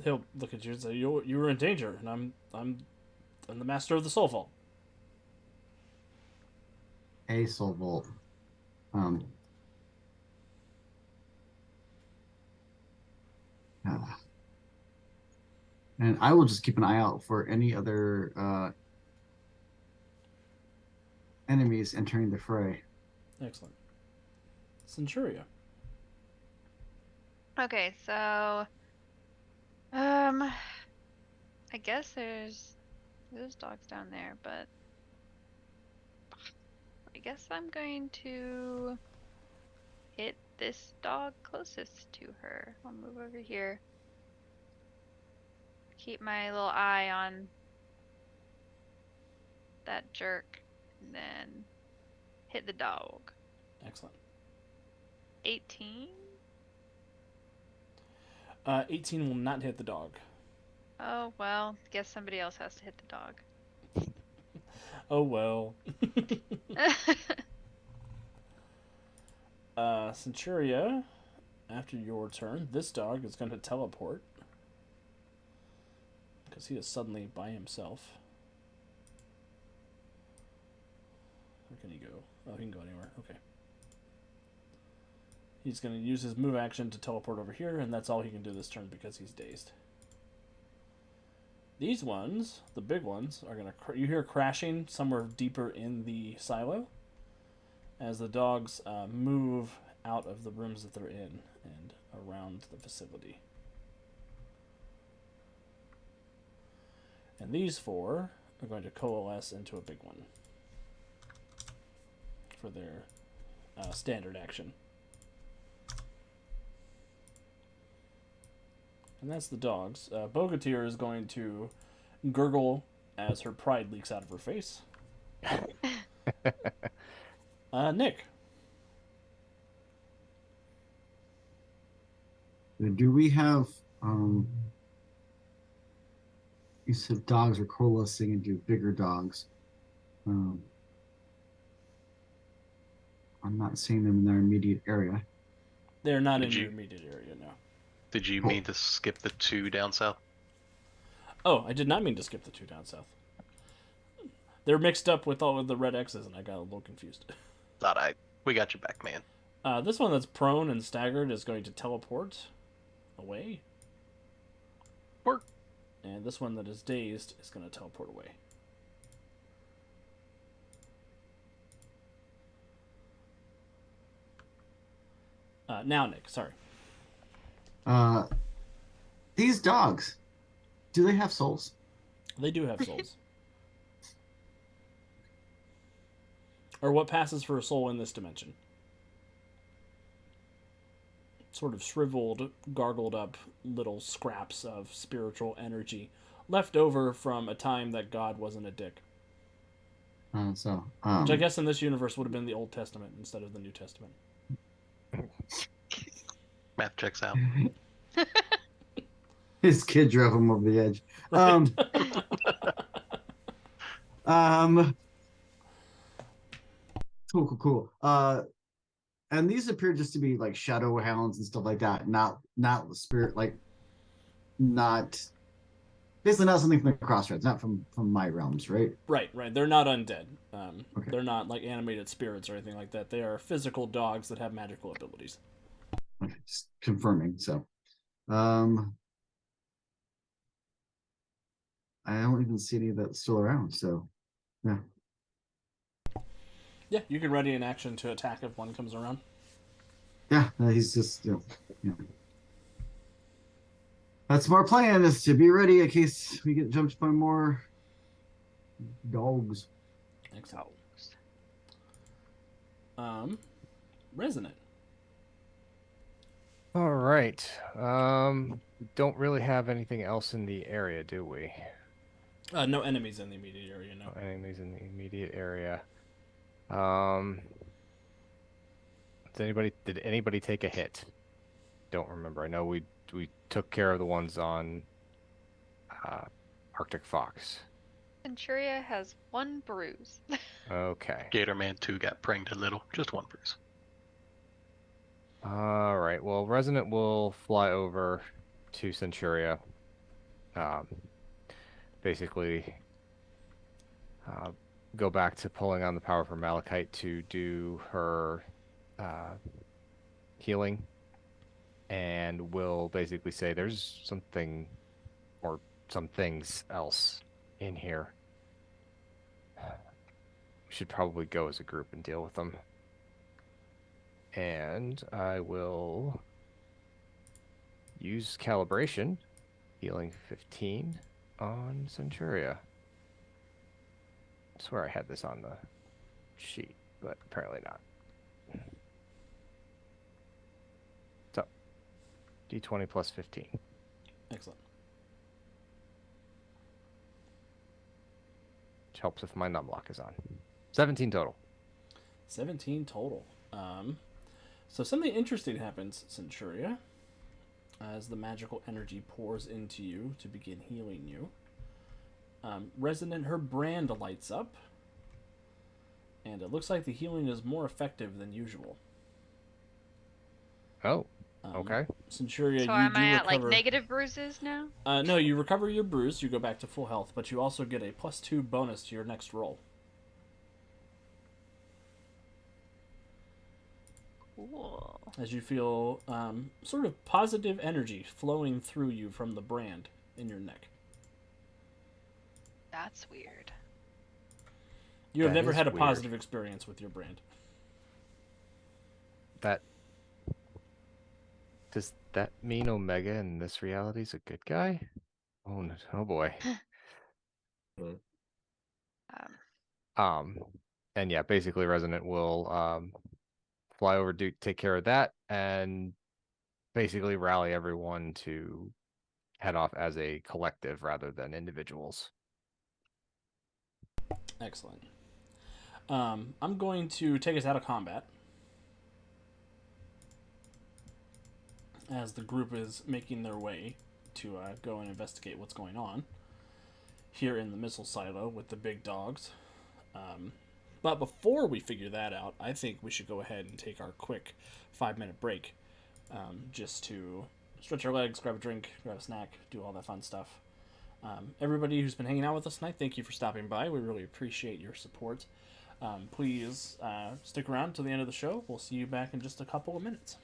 He'll look at you and say, "You were in danger, and I'm the master of the soul vault." A soul vault. And I will just keep an eye out for any other enemies entering the fray. Excellent. Centuria. Okay, so I guess there's dogs down there, but I guess I'm going to hit this dog closest to her. I'll move over here. Keep my little eye on that jerk, and then hit the dog. Excellent. 18? 18 will not hit the dog. Oh, well, guess somebody else has to hit the dog. Oh well. Centuria, after your turn, this dog is going to teleport. Because he is suddenly by himself. Where can he go? Oh, he can go anywhere. Okay. He's going to use his move action to teleport over here, and that's all he can do this turn because he's dazed. These ones, the big ones, are going to... You hear crashing somewhere deeper in the silo as the dogs move out of the rooms that they're in and around the facility. And these 4 are going to coalesce into a big one for their standard action. And that's the dogs. Bogatir is going to gurgle as her pride leaks out of her face. Nick. Do we have you said dogs are coalescing into bigger dogs. Um, I'm not seeing them in their immediate area. They're not Did in your you- immediate area, no. Did you Cool. mean to skip the 2 down south? Oh, I did not mean to skip the 2 down south. They're mixed up with all of the red X's, and I got a little confused. We got your back, man. This one that's prone and staggered is going to teleport away. Work. And this one that is dazed is going to teleport away. Now, Nick, sorry. These dogs, do they have souls? They do have souls. Or what passes for a soul in this dimension? Sort of shriveled, gargled up little scraps of spiritual energy left over from a time that God wasn't a dick. So, Which I guess in this universe would have been the Old Testament instead of the New Testament. Math checks out. his kid drove him over the edge. Right? Cool. And these appear just to be like shadow hounds and stuff like that, not the spirit, like not basically not something from the crossroads, not from my realms, right? Right. They're not undead. Okay. They're not like animated spirits or anything like that. They are physical dogs that have magical abilities. Okay, just confirming. So, I don't even see any of that still around. So, yeah. Yeah, you can ready an action to attack if one comes around. Yeah, he's just, That's our plan, is to be ready in case we get jumped by more dogs. Excellent. Resonant. All right. Don't really have anything else in the area, do we? No enemies in the immediate area, no. No enemies in the immediate area. Did anybody take a hit? Don't remember. I know we took care of the ones on Arctic Fox. Centuria has 1 bruise. Okay. Gator Man 2 got pranked a little. Just 1 bruise. All right. Well, Resonant will fly over to Centuria. Basically, go back to pulling on the power from Malachite to do her healing, and will basically say there's something or some things else in here. We should probably go as a group and deal with them. And I will use calibration, healing 15 on Centuria. I swear I had this on the sheet, but apparently not. So, D20 plus 15. Excellent. Which helps if my numlock is on. 17 total. 17 total. So something interesting happens, Centuria, as the magical energy pours into you to begin healing you. Resonant, her brand lights up, and it looks like the healing is more effective than usual. Oh, okay. Centuria, So you am do I at recover. like negative bruises now? No, you recover your bruise, you go back to full health, but you also get a +2 bonus to your next roll. Cool. As you feel sort of positive energy flowing through you from the brand in your neck. That's weird. You have That never is had a weird. positive experience with your brand. Does that mean Omega in this reality is a good guy? Oh, no, oh boy. Um, And yeah, basically Resonant will fly over, take care of that, and basically rally everyone to head off as a collective rather than individuals. Excellent. I'm going to take us out of combat as the group is making their way to go and investigate what's going on. here in the missile silo with the big dogs. But before we figure that out, I think we should go ahead and take our quick 5-minute break, just to stretch our legs, grab a drink, grab a snack, do all that fun stuff. Everybody who's been hanging out with us tonight, thank you for stopping by. We really appreciate your support. Please stick around till the end of the show. We'll see you back in just a couple of minutes.